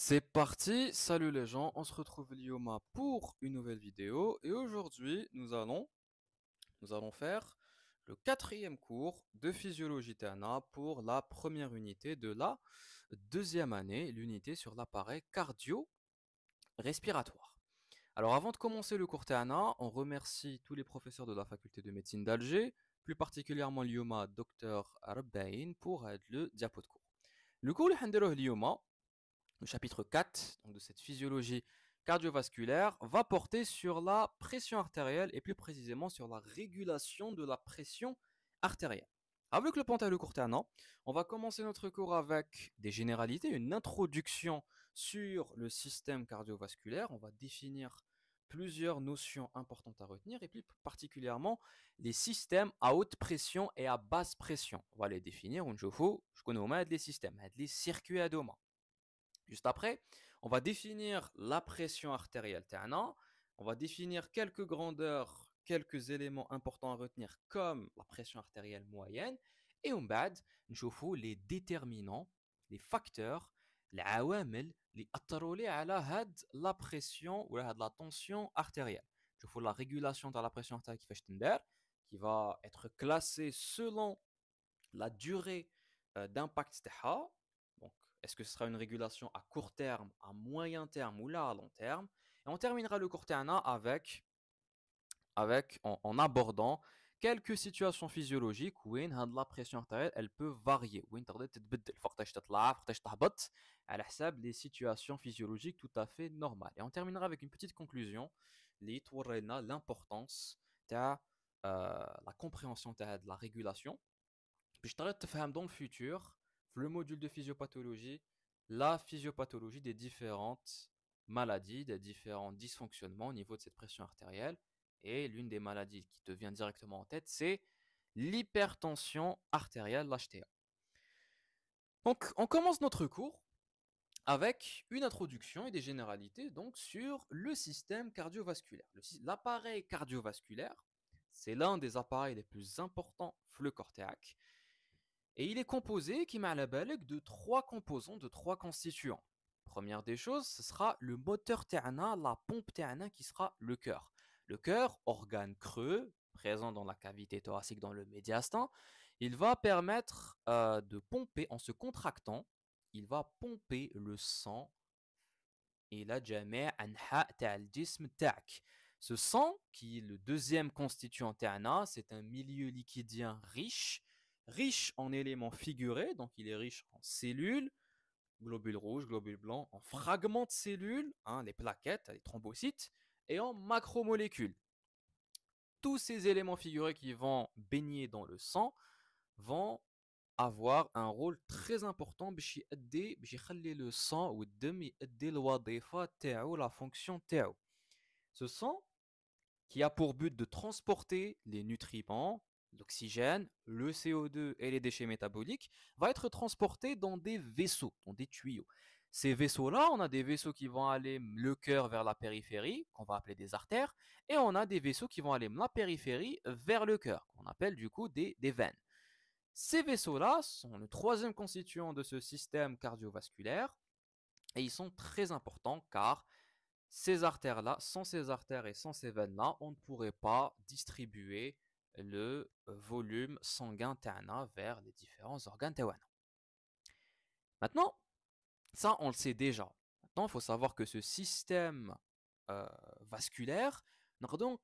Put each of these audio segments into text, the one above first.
C'est parti, salut les gens, on se retrouve Lioma pour une nouvelle vidéo et aujourd'hui nous allons faire le quatrième cours de physiologie TANA pour la première unité de la deuxième année, l'unité sur l'appareil cardio-respiratoire. Alors avant de commencer le cours TANA, on remercie tous les professeurs de la faculté de médecine d'Alger, plus particulièrement Lioma Dr Rabbain pour le diapo de cours. Le cours le Lioma, le chapitre 4 donc de cette physiologie cardiovasculaire va porter sur la pression artérielle et plus précisément sur la régulation de la pression artérielle. Avec le pantalon courternant, on va commencer notre cours avec des généralités, une introduction sur le système cardiovasculaire. On va définir plusieurs notions importantes à retenir et plus particulièrement les systèmes à haute pression et à basse pression. On va les définir. Je connais les systèmes, les circuits à doma. Juste après, on va définir la pression artérielle TANA. On va définir quelques grandeurs, quelques éléments importants à retenir comme la pression artérielle moyenne. Et on va نشوفوا les déterminants, les facteurs, les عوامل اللي أثروا لي على la pression ou la tension artérielle. نشوفوا la régulation de la pression artérielle qui va être classée selon la durée d'impact تاعها. Donc, est-ce que ce sera une régulation à court terme, à moyen terme ou là à long terme? Et on terminera le court terme en abordant quelques situations physiologiques où la pression artérielle elle peut varier. Où تقدر تتبدل فوقتاش تطلع فوقتاش تهبط على حساب les situations physiologiques tout à fait normales. Et on terminera avec une petite conclusion اللي تورينا l'importance de la compréhension de la régulation. Puis je t'arrête de faire dans le futur, le module de physiopathologie, la physiopathologie des différentes maladies, des différents dysfonctionnements au niveau de cette pression artérielle. Et l'une des maladies qui te vient directement en tête, c'est l'hypertension artérielle, l'HTA. Donc, on commence notre cours avec une introduction et des généralités donc sur le système cardiovasculaire. L'appareil cardiovasculaire, c'est l'un des appareils les plus importants, le cortéaque. Et il est composé, qui m'a la balèque, de trois composants, de trois constituants. Première des choses, ce sera le moteur TANA, la pompe TANA qui sera le cœur. Le cœur, organe creux, présent dans la cavité thoracique dans le médiastin, il va permettre de pomper, en se contractant, il va pomper le sang إلى جميع أنحاء تاع الجسم تاعك. Ce sang, qui est le deuxième constituant TANA, c'est un milieu liquidien riche en éléments figurés, donc il est riche en cellules, globules rouges, globules blancs, en fragments de cellules, les plaquettes, les thrombocytes, et en macromolécules. Tous ces éléments figurés qui vont baigner dans le sang vont avoir un rôle très important باش يخلي le sang ou الدم يؤدي الوظيفة تاعو la fonction تاعو. Ce sang qui a pour but de transporter les nutriments, l'oxygène, le CO2 et les déchets métaboliques va être transporté dans des vaisseaux, dans des tuyaux. Ces vaisseaux-là, on a des vaisseaux qui vont aller le cœur vers la périphérie, qu'on va appeler des artères, et on a des vaisseaux qui vont aller de la périphérie vers le cœur, qu'on appelle du coup des veines. Ces vaisseaux-là sont le troisième constituant de ce système cardiovasculaire et ils sont très importants car ces artères-là, sans ces artères et sans ces veines-là, on ne pourrait pas distribuer le volume sanguin TANA vers les différents organes TAWANA. Maintenant, ça on le sait déjà. Maintenant, il faut savoir que ce système vasculaire, nous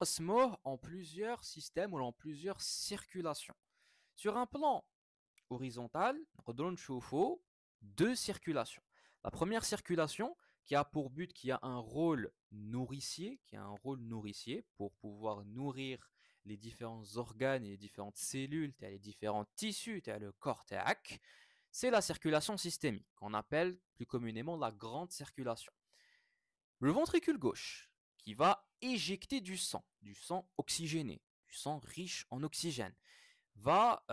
en plusieurs systèmes ou en plusieurs circulations. Sur un plan horizontal, nous avons deux circulations. La première circulation qui a pour but, qui a un rôle nourricier, pour pouvoir nourrir les différents organes et les différentes cellules, les différents tissus, le cortéaque, c'est la circulation systémique, qu'on appelle plus communément la grande circulation. Le ventricule gauche, qui va éjecter du sang oxygéné, du sang riche en oxygène, il va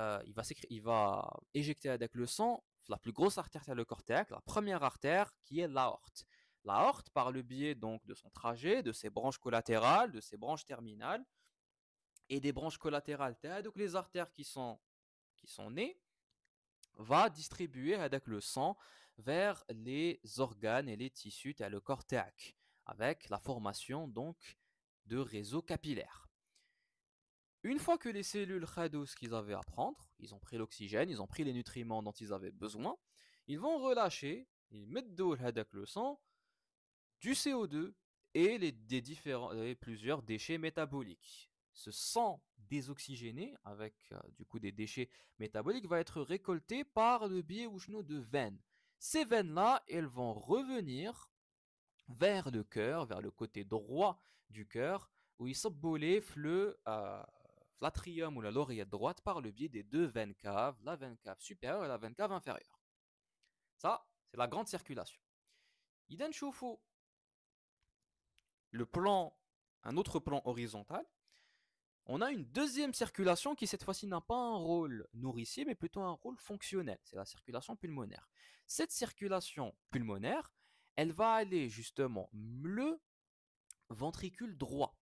éjecter avec le sang la plus grosse artère de le cortéaque, la première artère qui est l'aorte. L'aorte, par le biais donc de son trajet, de ses branches collatérales, de ses branches terminales et des branches collatérales, donc les artères qui sont nées, va distribuer avec le sang vers les organes et les tissus tels le corps تاعك, avec la formation donc de réseaux capillaires. Une fois que les cellules khadou ce qu'ils avaient à prendre, ils ont pris l'oxygène, ils ont pris les nutriments dont ils avaient besoin, ils vont relâcher, ils mettent d'eau avec le sang, du CO2 et plusieurs déchets métaboliques. Ce sang désoxygéné avec du coup des déchets métaboliques va être récolté par le biais de veines. Ces veines-là, elles vont revenir vers le cœur, vers le côté droit du cœur, où ils sont l'atrium ou la l'oreillette droite par le biais des deux veines caves, la veine cave supérieure et la veine cave inférieure. Ça, c'est la grande circulation. إذا نشوفوا le plan, un autre plan horizontal, on a une deuxième circulation qui cette fois-ci n'a pas un rôle nourricier, mais plutôt un rôle fonctionnel. C'est la circulation pulmonaire. Cette circulation pulmonaire, elle va aller justement le ventricule droit.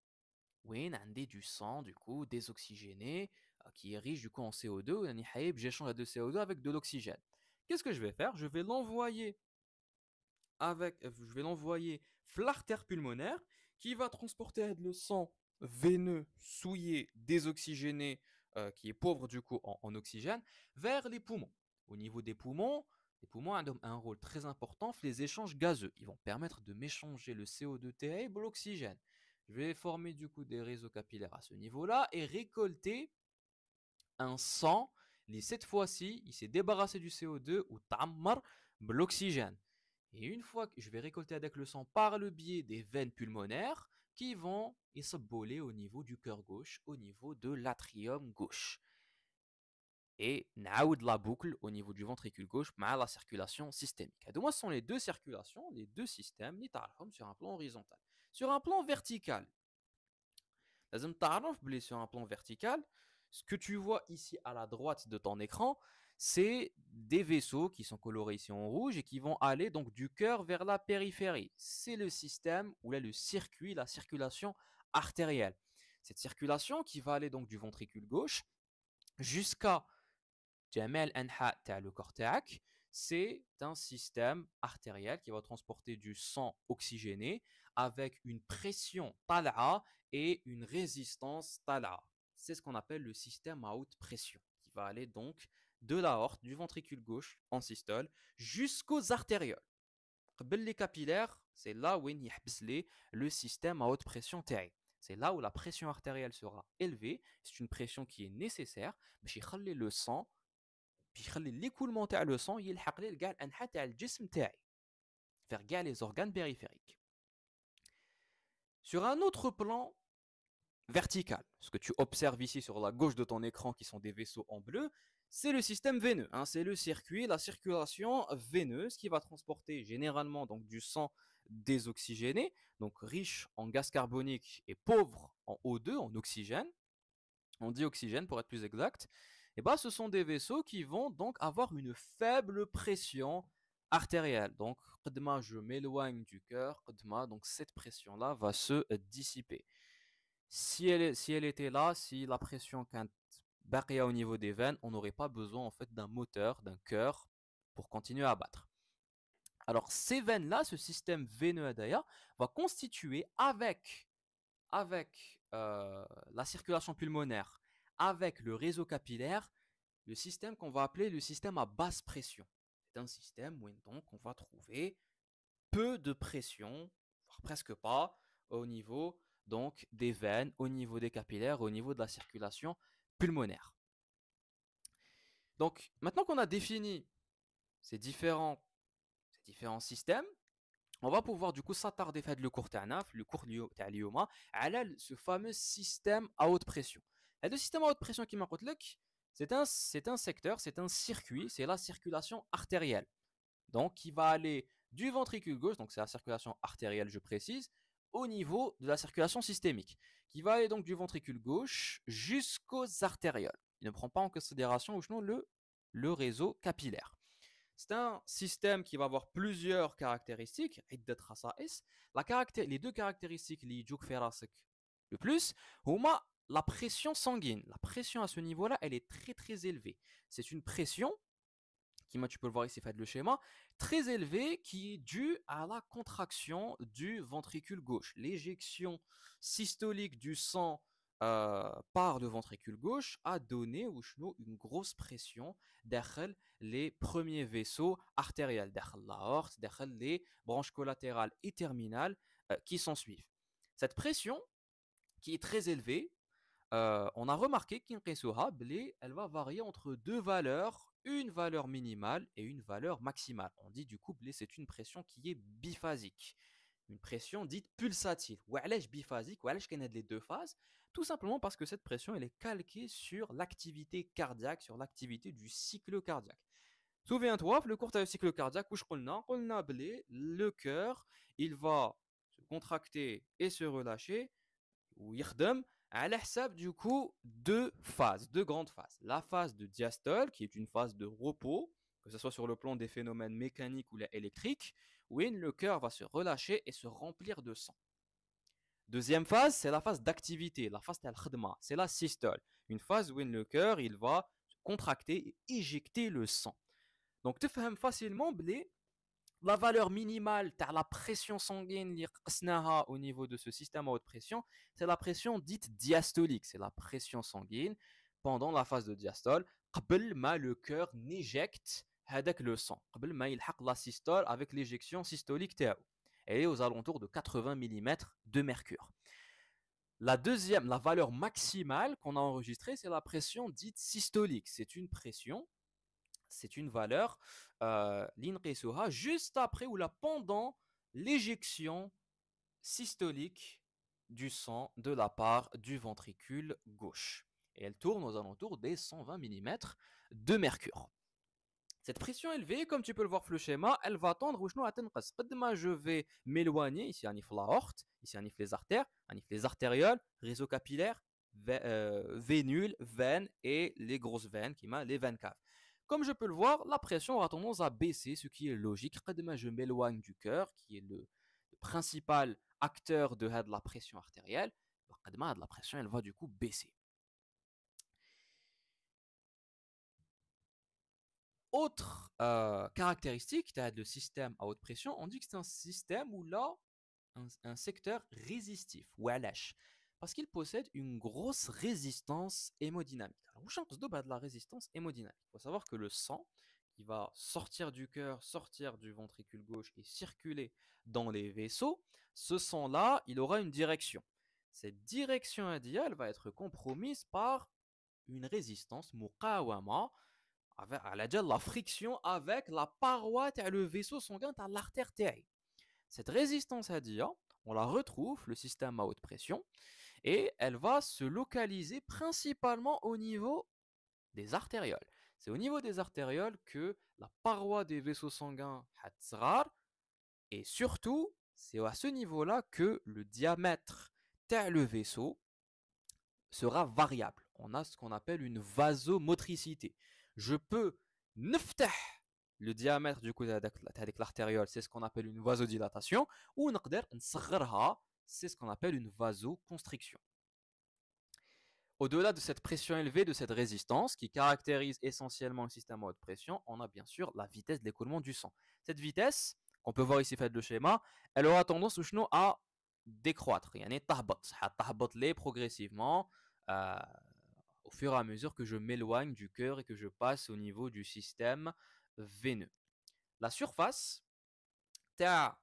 Oui, on a du sang, du coup, désoxygéné, qui est riche du coup en CO2. J'échange de CO2 avec de l'oxygène. Qu'est-ce que je vais faire? Je vais l'envoyer l'artère pulmonaire qui va transporter le sang veineux, souillé, désoxygéné, qui est pauvre du coup en oxygène, vers les poumons. Au niveau des poumons, les poumons ont un rôle très important, les échanges gazeux. Ils vont permettre de m'échanger le CO2 et l'oxygène. Je vais former du coup des réseaux capillaires à ce niveau-là et récolter un sang. Cette fois-ci, il s'est débarrassé du CO2 ou tammar l'oxygène. Et une fois que je vais récolter avec le sang par le biais des veines pulmonaires qui vont s'abboler au niveau du cœur gauche, au niveau de l'atrium gauche. Et naoud la boucle au niveau du ventricule gauche, mais la circulation systémique. Et donc, ce sont les deux circulations, les deux systèmes, sur un plan horizontal. Sur un plan vertical, sur un plan vertical, ce que tu vois ici à la droite de ton écran, c'est des vaisseaux qui sont colorés ici en rouge et qui vont aller donc du cœur vers la périphérie. C'est le système ou là le circuit, la circulation artérielle. Cette circulation qui va aller donc du ventricule gauche jusqu'à Jamel Anha le corps تاعك, c'est un système artériel qui va transporter du sang oxygéné avec une pression tal'a et une résistance tal'a. C'est ce qu'on appelle le système à haute pression qui va aller donc de l'aorte, du ventricule gauche en systole jusqu'aux artérioles. Les capillaires, c'est là où il y a le système à haute pression تاعي. C'est là où la pression artérielle sera élevée. C'est une pression qui est nécessaire باش يخلي le sang باش يخلي l'écoulement تاع le sang يلحق لي لكاع الانحاء تاع الجسم تاعي vers كاع les organes périphériques. Sur un autre plan vertical, ce que tu observes ici sur la gauche de ton écran qui sont des vaisseaux en bleu, c'est le système veineux, hein, c'est le circuit, la circulation veineuse qui va transporter généralement donc du sang désoxygéné, donc riche en gaz carbonique et pauvre en O2, en oxygène, on dit oxygène pour être plus exact. Et bah, ce sont des vaisseaux qui vont donc avoir une faible pression artérielle. Donc, je m'éloigne du cœur, donc cette pression-là va se dissiper. Si elle était là, si la pression barrière au niveau des veines, on n'aurait pas besoin en fait d'un moteur, d'un cœur pour continuer à battre. Alors ces veines-là, ce système veineux d'ailleurs, va constituer avec la circulation pulmonaire, avec le réseau capillaire, le système qu'on va appeler le système à basse pression. C'est un système où donc on va trouver peu de pression, voire presque pas, au niveau donc des veines, au niveau des capillaires, au niveau de la circulation pulmonaire. Donc maintenant qu'on a défini ces différents systèmes, on va pouvoir du coup s'attarder le cours تاع اليوم على ce fameux système à haute pression. Et le système à haute pression qui m'a dit, c'est un secteur, c'est un circuit, c'est la circulation artérielle. Donc qui va aller du ventricule gauche, donc c'est la circulation artérielle, je précise, au niveau de la circulation systémique, qui va aller donc du ventricule gauche jusqu'aux artérioles. Il ne prend pas en considération le réseau capillaire. C'est un système qui va avoir plusieurs caractéristiques. Les deux caractéristiques les le plus, la pression sanguine. La pression à ce niveau-là, elle est très très élevée. C'est une pression Comme tu peux le voir ici, fait le schéma, très élevé qui est dû à la contraction du ventricule gauche. L'éjection systolique du sang par le ventricule gauche a donné une grosse pression derrière les premiers vaisseaux artériels, derrière l'aorte, derrière les branches collatérales et terminales qui s'en suivent. Cette pression qui est très élevée, on a remarqué qu'elle va varier entre deux valeurs, une valeur minimale et une valeur maximale. On dit du coup que c'est une pression qui est biphasique, une pression dite pulsatile. Ou est biphasique, ou est les deux phases? Tout simplement parce que cette pression elle est calquée sur l'activité cardiaque, sur l'activité du cycle cardiaque. Souviens-toi, le court cycle cardiaque, où le cœur, il va se contracter et se relâcher ou يخدم على حساب du coup deux grandes phases. La phase de diastole qui est une phase de repos, que ce soit sur le plan des phénomènes mécaniques ou électriques, où le cœur va se relâcher et se remplir de sang. Deuxième phase, c'est la phase d'activité, la phase de khadma, c'est la systole, une phase où le cœur il va se contracter et éjecter le sang. Donc tu fais facilement la valeur minimale de la pression sanguine au niveau de ce système à haute pression, c'est la pression dite diastolique. C'est la pression sanguine pendant la phase de diastole, avant le cœur n'éjecte le sang, avant la systole avec l'éjection systolique. Elle est aux alentours de 80 mm de mercure. La valeur maximale qu'on a enregistrée, c'est la pression dite systolique. C'est une valeur juste après ou là pendant l'éjection systolique du sang de la part du ventricule gauche. Et elle tourne aux alentours des 120 mm de mercure. Cette pression élevée, comme tu peux le voir sur le schéma, elle va tendre où je vais m'éloigner, ici à l'aorte, ici à les artères, les artérioles, réseau capillaire, vénules, veines et les grosses veines, qui m'a les veines caves. Comme je peux le voir, la pression aura tendance à baisser, ce qui est logique. Je m'éloigne du cœur, qui est le principal acteur de la pression artérielle. La pression, elle va du coup baisser. Autre caractéristique de système à haute pression, on dit que c'est un système où là, un secteur résistif, ou LH, parce qu'il possède une grosse résistance hémodynamique. Alors, où de la résistance hémodynamique? Il faut savoir que le sang qui va sortir du cœur, sortir du ventricule gauche et circuler dans les vaisseaux, ce sang-là, il aura une direction. Cette direction radiale va être compromise par une résistance, muqawama, avec la friction avec la paroi le vaisseau sanguin à l'artère TI. Cette résistance à dia, on la retrouve, le système à haute pression, et elle va se localiser principalement au niveau des artérioles. C'est au niveau des artérioles que la paroi des vaisseaux sanguins hatzrar, et surtout, c'est à ce niveau-là que le diamètre le vaisseau sera variable. On a ce qu'on appelle une vasomotricité. Je peux neftah le diamètre du coup avec l'artériole, c'est ce qu'on appelle une vasodilatation, ou c'est ce qu'on appelle une vasoconstriction. Au-delà de cette pression élevée, de cette résistance qui caractérise essentiellement le système à haute pression, on a bien sûr la vitesse de l'écoulement du sang. Cette vitesse, qu'on peut voir ici fait le schéma, elle aura tendance à décroître, progressivement au fur et à mesure que je m'éloigne du cœur et que je passe au niveau du système veineux. La surface, la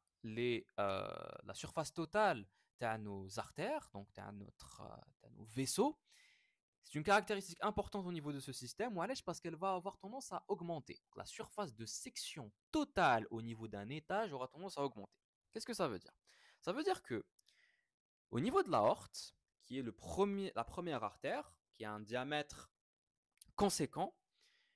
surface totale de nos artères, donc de nos vaisseaux, c'est une caractéristique importante au niveau de ce système, parce qu'elle va avoir tendance à augmenter. La surface de section totale au niveau d'un étage aura tendance à augmenter. Qu'est-ce que ça veut dire? Ça veut dire que au niveau de l'aorte, qui est la première artère, qui a un diamètre conséquent,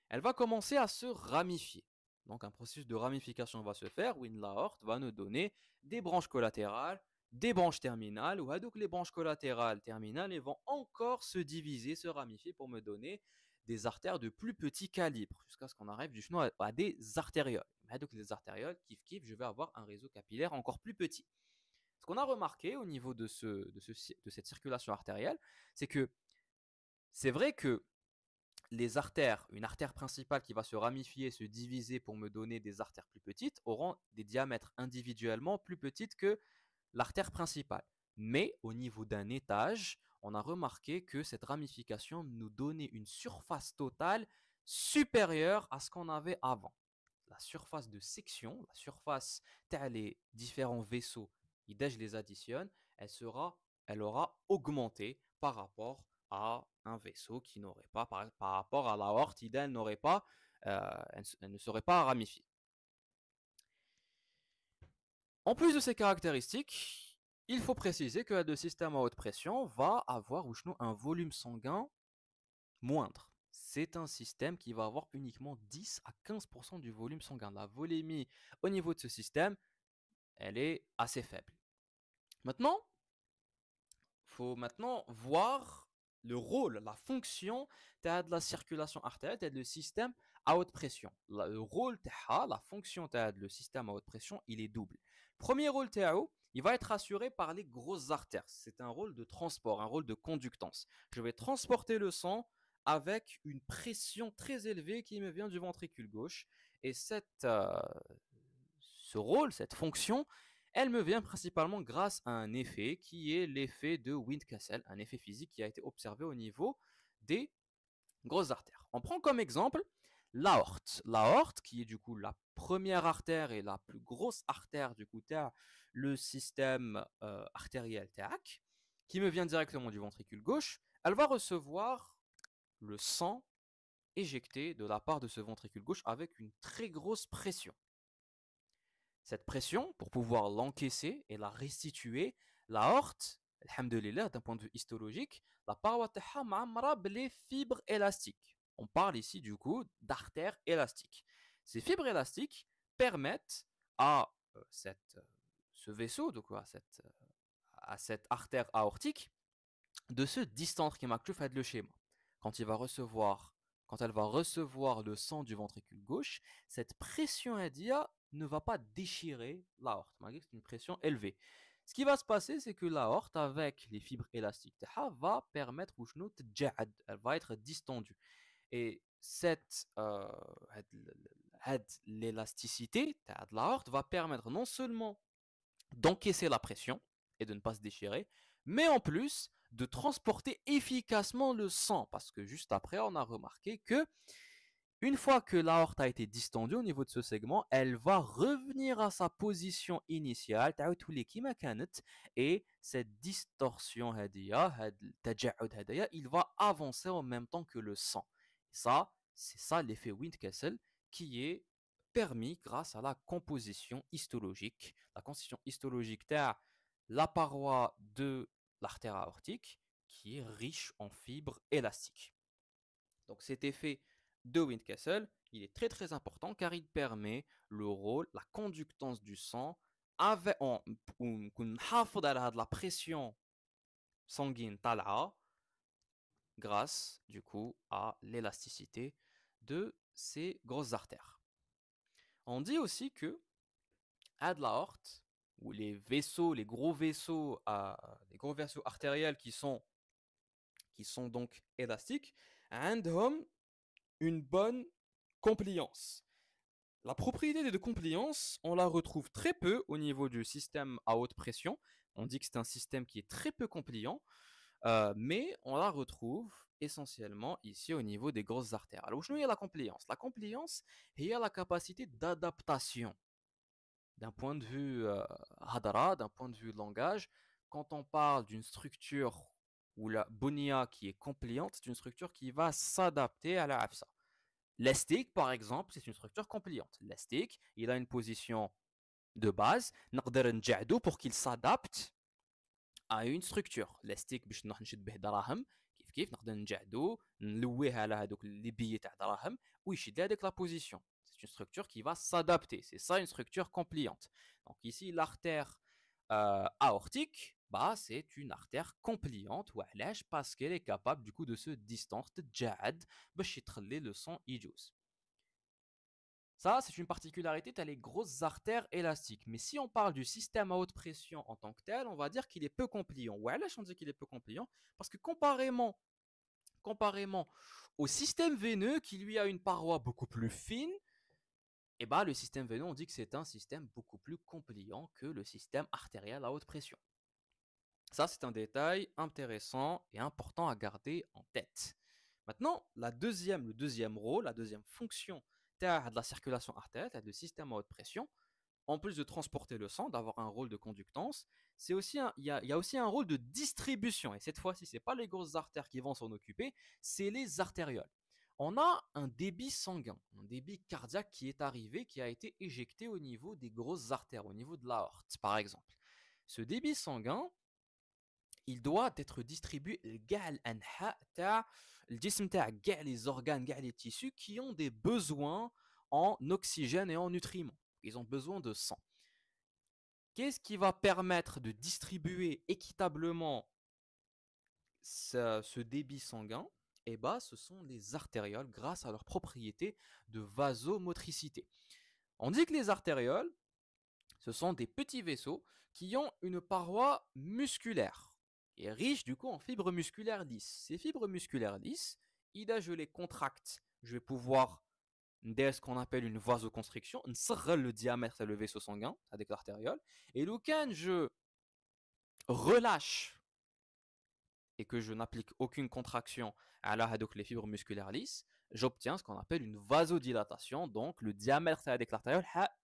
elle va commencer à se ramifier. Donc un processus de ramification va se faire où l'aorte va nous donner des branches collatérales, des branches terminales, ou donc les branches collatérales terminales vont encore se diviser, se ramifier pour me donner des artères de plus petit calibre, jusqu'à ce qu'on arrive du chemin à des artérioles. Donc les artérioles, je vais avoir un réseau capillaire encore plus petit. Ce qu'on a remarqué au niveau de cette circulation artérielle, c'est que c'est vrai que les artères, une artère principale qui va se ramifier, se diviser pour me donner des artères plus petites, auront des diamètres individuellement plus petites que l'artère principale. Mais au niveau d'un étage, on a remarqué que cette ramification nous donnait une surface totale supérieure à ce qu'on avait avant. La surface de section, la surface les différents vaisseaux, et dès que je les additionne, elle aura augmenté par rapport à un vaisseau qui n'aurait pas, par rapport à l'aorte, elle n'aurait pas, elle ne serait pas ramifiée. En plus de ces caractéristiques, il faut préciser que le système à haute pression va avoir un volume sanguin moindre. C'est un système qui va avoir uniquement 10 à 15% du volume sanguin. La volémie au niveau de ce système, elle est assez faible. Maintenant, il faut maintenant voir le rôle, la fonction de la circulation artérielle et le système à haute pression. Le rôle, la fonction de le système à haute pression, il est double. Premier rôle, il va être assuré par les grosses artères. C'est un rôle de transport, un rôle de conductance. Je vais transporter le sang avec une pression très élevée qui me vient du ventricule gauche. Et ce rôle, cette fonction, elle me vient principalement grâce à un effet qui est l'effet de Windkessel, un effet physique qui a été observé au niveau des grosses artères. On prend comme exemple l'aorte. L'aorte, qui est du coup la première artère et la plus grosse artère du coup, le système artériel TAC, qui me vient directement du ventricule gauche, elle va recevoir le sang éjecté de la part de ce ventricule gauche avec une très grosse pression. Cette pression, pour pouvoir l'encaisser et la restituer, l'aorte, alhamdoulilah, d'un point de vue histologique, la paroi taha ma'amra les fibres élastiques. On parle ici du coup d'artères élastiques. Ces fibres élastiques permettent à ce vaisseau, donc à cette artère aortique, de se distendre, qui m'a fait le schéma. Quand il va recevoir Quand elle va recevoir le sang du ventricule gauche, cette pression ADIA ne va pas déchirer l'aorte, malgré que c'est une pression élevée. Ce qui va se passer, c'est que l'aorte, avec les fibres élastiques, va permettre elle va être distendue. Et l'élasticité de l'aorte va permettre non seulement d'encaisser la pression et de ne pas se déchirer, mais en plus de transporter efficacement le sang. Parce que juste après, on a remarqué que une fois que l'aorte a été distendue au niveau de ce segment, elle va revenir à sa position initiale, et cette distorsion, il va avancer en même temps que le sang. C'est ça l'effet Windkessel qui est permis grâce à la composition histologique. La composition histologique de la paroi de l'artère aortique qui est riche en fibres élastiques. Donc cet effet de Windkessel, il est très très important car il permet le rôle, la conductance du sang avec la pression sanguine grâce du coup à l'élasticité de ces grosses artères. On dit aussi que à de l'aorte, ou les gros vaisseaux artériels qui sont donc élastiques, عندهم une bonne compliance. La propriété de compliance, on la retrouve très peu au niveau du système à haute pression. On dit que c'est un système qui est très peu compliant, mais on la retrouve essentiellement ici au niveau des grosses artères. Alors, où il y a la compliance? La compliance, il y a la capacité d'adaptation. D'un point de vue hadara, d'un point de vue langage, quand on parle d'une structure ou la bonia qui est compliante, c'est une structure qui va s'adapter à la AFSA. L'estique, par exemple, c'est une structure compliante. L'estique, il a une position de base, pour qu'il s'adapte à une structure. L'estique, باش نشد دراهم كيف نقدر نجعدو نلويه على هذوك لي بيي تاع دراهم ويشد هذيك la position. C'est une structure qui va s'adapter. C'est ça une structure compliante. Donc ici, l'artère aortique, c'est une artère compliante parce qu'elle est capable du coup de se distendre باش يتخلي le sang يجوز. Ça, c'est une particularité, tu as les grosses artères élastiques. Mais si on parle du système à haute pression en tant que tel, on va dire qu'il est peu compliant. On dit qu'il est peu compliant parce que comparément au système veineux qui lui a une paroi beaucoup plus fine. Et bah, le système veineux, on dit que c'est un système beaucoup plus compliant que le système artériel à haute pression. Ça, c'est un détail intéressant et important à garder en tête. Maintenant, le deuxième rôle, la deuxième fonction de la circulation artérielle, du système à haute pression, en plus de transporter le sang, d'avoir un rôle de conductance, il y a aussi un rôle de distribution. Et cette fois-ci, ce n'est pas les grosses artères qui vont s'en occuper, c'est les artérioles. On a un débit sanguin, un débit cardiaque qui est arrivé, qui a été éjecté au niveau des grosses artères, au niveau de l'aorte, par exemple. Ce débit sanguin, il doit être distribué les organes, les tissus qui ont des besoins en oxygène et en nutriments. Ils ont besoin de sang. Qu'est-ce qui va permettre de distribuer équitablement ce débit sanguin? Eh ben, ce sont les artérioles grâce à leur propriété de vasomotricité. On dit que les artérioles, ce sont des petits vaisseaux qui ont une paroi musculaire et riche du coup en fibres musculaires lisses. Ces fibres musculaires lisses, je les contracte, je vais pouvoir dès ce qu'on appelle une vasoconstriction, le diamètre c'est le vaisseau sanguin, avec l'artériole, et quand je relâche et que je n'applique aucune contraction à les fibres musculaires lisses, j'obtiens ce qu'on appelle une vasodilatation, donc le diamètre avec l'artériole ha.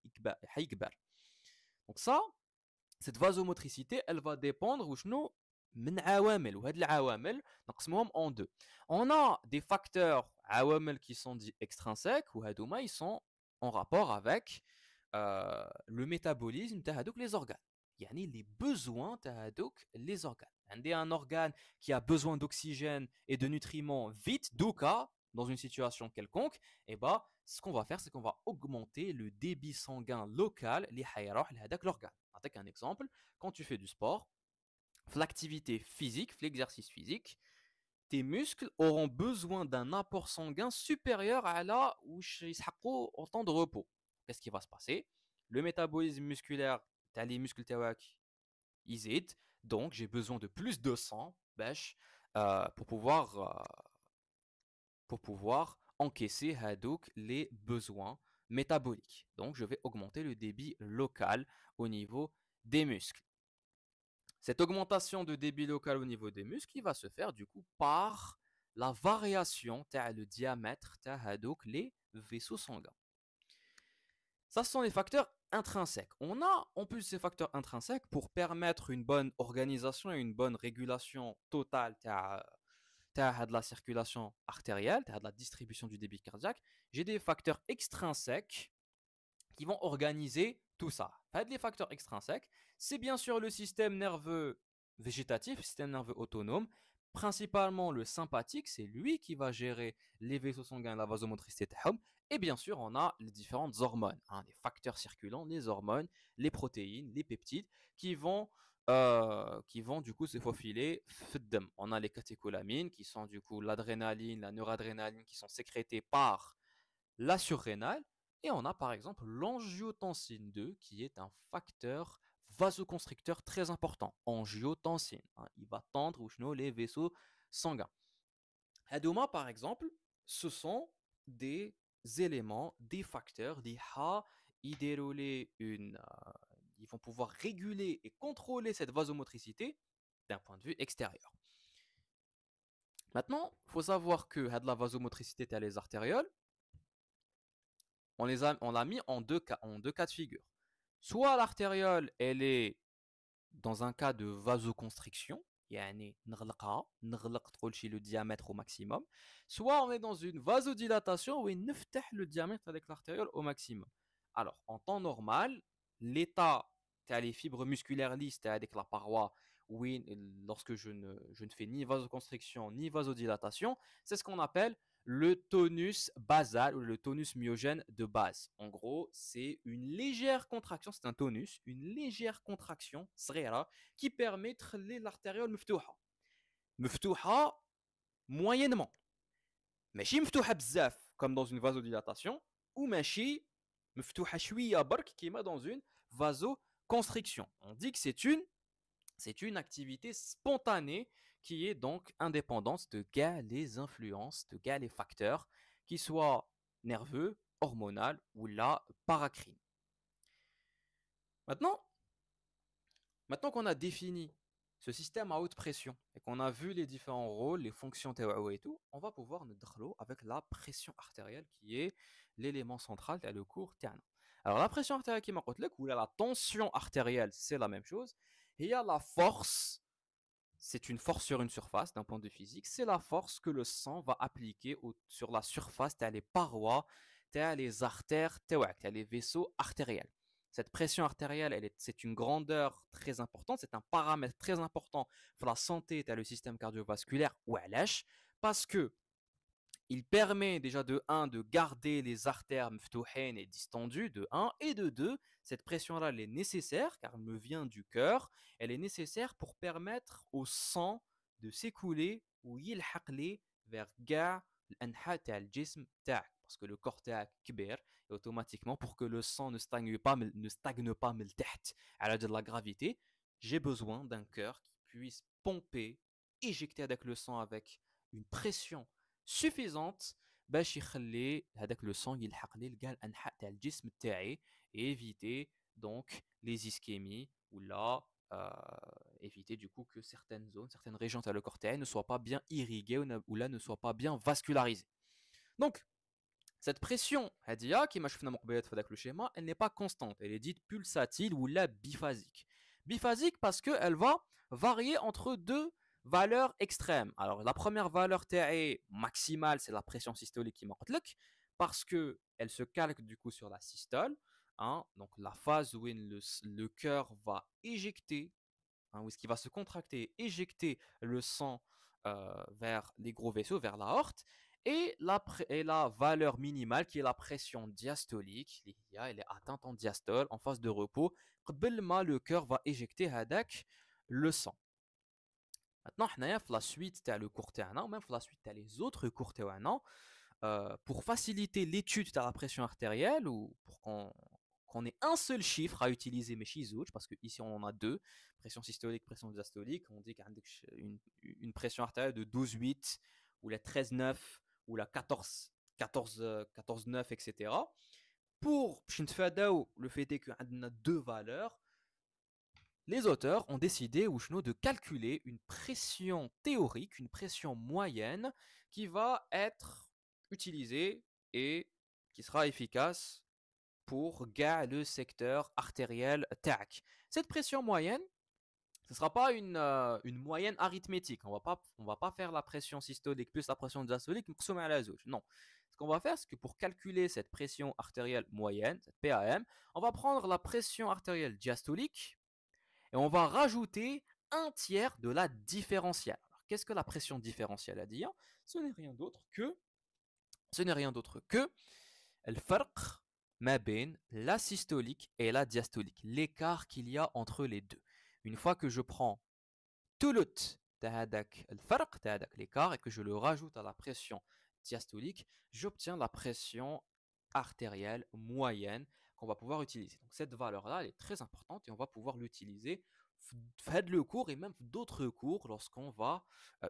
Donc ça, cette vasomotricité, elle va dépendre من عوامل وهاد العوامل نقسموهم en deux. On a des facteurs عوامل qui sont dits extrinsèques وهادوما ils sont en rapport avec le métabolisme تاع هادوك les organes. يعني les besoins تاع هادوك les organes. عندي un organe qui a besoin d'oxygène et de nutriments vite دوكا dans une situation quelconque, et bah ce qu'on va faire c'est qu'on va augmenter le débit sanguin local اللي حيروح لهذاك l'organe. Avec un exemple, quand tu fais du sport, l'activité physique, l'exercice physique, tes muscles auront besoin d'un apport sanguin supérieur à là où ils seront en temps de repos. Qu'est-ce qui va se passer? Le métabolisme musculaire, les muscles tawak, ils aident, donc j'ai besoin de plus de sang, pour pouvoir encaisser hadouk les besoins métaboliques. Donc je vais augmenter le débit local au niveau des muscles. Cette augmentation de débit local au niveau des muscles, il va se faire du coup par la variation le diamètre les vaisseaux sanguins. Ça, ce sont les facteurs intrinsèques. On a en plus ces facteurs intrinsèques pour permettre une bonne organisation et une bonne régulation totale de la circulation artérielle, de la distribution du débit cardiaque. J'ai des facteurs extrinsèques qui vont organiser tout ça. Les facteurs extrinsèques, c'est bien sûr le système nerveux végétatif, le système nerveux autonome, principalement le sympathique, c'est lui qui va gérer les vaisseaux sanguins, la vasomotricité. Et bien sûr, on a les différentes hormones, les facteurs circulants, les hormones, les protéines, les peptides, qui vont du coup se faufiler. On a les catécholamines, qui sont du coup l'adrénaline, la noradrénaline, qui sont sécrétées par la surrénale. Et on a par exemple l'angiotensine 2 qui est un facteur vasoconstricteur très important. Angiotensine, il va tendre les vaisseaux sanguins. Hadouma par exemple, ce sont des éléments, des facteurs, ils vont pouvoir réguler et contrôler cette vasomotricité d'un point de vue extérieur. Maintenant, il faut savoir que la vasomotricité à les artérioles, on l'a mis en deux cas de figure. Soit l'artériole, elle est dans un cas de vasoconstriction, يعني نغلق le diamètre au maximum, soit on est dans une vasodilatation où il نفتح le diamètre avec l'artériole au maximum. Alors, en temps normal, l'état les fibres musculaires lisses avec la paroi, oui, lorsque je ne fais ni vasoconstriction ni vasodilatation, c'est ce qu'on appelle le tonus basal ou le tonus myogène de base. En gros, c'est une légère contraction, c'est un tonus, une légère contraction qui permet de l'artériole مفتوحة. مفتوحة moyennement. ماشي مفتوحة بزاف comme dans une vasodilatation ou ماشي مفتوحة شوية برك كيما dans une vasoconstriction. On dit que c'est une activité spontanée qui est donc indépendante de gars les influences, de gars les facteurs, qui soient nerveux, hormonal ou la paracrine. Maintenant, maintenant qu'on a défini ce système à haute pression et qu'on a vu les différents rôles, les fonctions تاعو et tout, on va pouvoir nous ندخلو avec la pression artérielle qui est l'élément central dans le cours تاعنا. Alors la pression artérielle qui m'a قلت لك ou la tension artérielle, c'est la même chose. Et il y a la force, c'est une force sur une surface d'un point de vue physique, c'est la force que le sang va appliquer sur la surface, les parois, les artères, les vaisseaux artériels. Cette pression artérielle, c'est une grandeur très importante, c'est un paramètre très important pour la santé, le système cardiovasculaire, parce que il permet déjà de un de garder les artères mftouhines et distendues, de un, et de 2, cette pression-là, elle est nécessaire, car elle me vient du cœur, elle est nécessaire pour permettre au sang de s'écouler ou يلحق vers كاع الأنحاء تاع الجسم تاعك, parce que le corps تاعك كبير, et automatiquement, pour que le sang ne stagne pas من التحت على de la gravité, j'ai besoin d'un cœur qui puisse pomper, éjecter avec le sang avec une pression suffisante باش يخلي هذاك لو سون يلحق لي لكاع الانحاء تاع الجسم تاعي et éviter donc les ischémies ou là éviter du coup que certaines zones, certaines régions de le corps ne soient pas bien irriguées ou là ne soient pas bien vascularisées. Donc cette pression هادية كيما شفنا من قبيله في هذاك le schéma, elle n'est pas constante, elle est dite pulsatile ou la biphasique. Biphasique parce qu'elle va varier entre deux valeurs extrêmes. Alors la première valeur maximale, c'est la pression systolique qui m'a parce que elle se calque du coup sur la systole, hein, donc la phase où le cœur va éjecter, hein, où est-ce qu'il va se contracter, éjecter le sang vers les gros vaisseaux, vers l'aorte, et la valeur minimale qui est la pression diastolique, elle est atteinte en diastole, en phase de repos, le cœur va éjecter le sang. Maintenant, on a la suite de le cours تاعنا, ou même la suite des autres cours تاعنا, pour faciliter l'étude de la pression artérielle ou pour qu'on ait un seul chiffre à utiliser, mais chez parce qu'ici on en a deux, pression systolique, pression diastolique, on dit qu'il y a une pression artérielle de 12,8 ou la 13,9 ou la 14,9, etc. Pour le fait qu'on a deux valeurs, les auteurs ont décidé de calculer une pression théorique, une pression moyenne qui va être utilisée et qui sera efficace pour le secteur artériel TAC. Cette pression moyenne, ce ne sera pas une moyenne arithmétique. On ne va pas faire la pression systolique plus la pression diastolique, non. Ce qu'on va faire, c'est que pour calculer cette pression artérielle moyenne, cette PAM, on va prendre la pression artérielle diastolique et on va rajouter un tiers de la différentielle. Alors, qu'est-ce que la pression différentielle a dit? Ce n'est rien d'autre que le فرق ما بين la systolique et la diastolique, l'écart qu'il y a entre les deux. Une fois que je prends tout l'écart et que je le rajoute à la pression diastolique, j'obtiens la pression artérielle moyenne qu'on va pouvoir utiliser. Donc cette valeur-là, elle est très importante et on va pouvoir l'utiliser fait le cours et même d'autres cours lorsqu'on va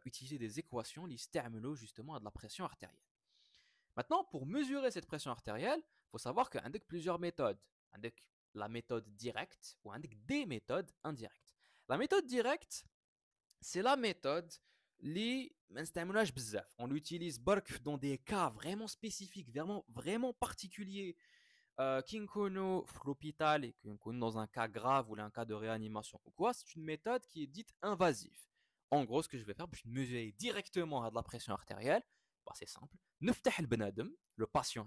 utiliser des équations qui stimulent justement à de la pression artérielle. Maintenant, pour mesurer cette pression artérielle, il faut savoir qu'il y a plusieurs méthodes. Il y a la méthode directe ou des méthodes indirectes. La méthode directe, c'est la méthode on l'utilise dans des cas vraiment spécifiques, vraiment particuliers, qui nous l'hôpital et qui nous dans un cas grave ou un cas de réanimation ou quoi. C'est une méthode qui est dite invasive. En gros, ce que je vais faire, je vais mesurer directement à de la pression artérielle. C'est simple. Le patient,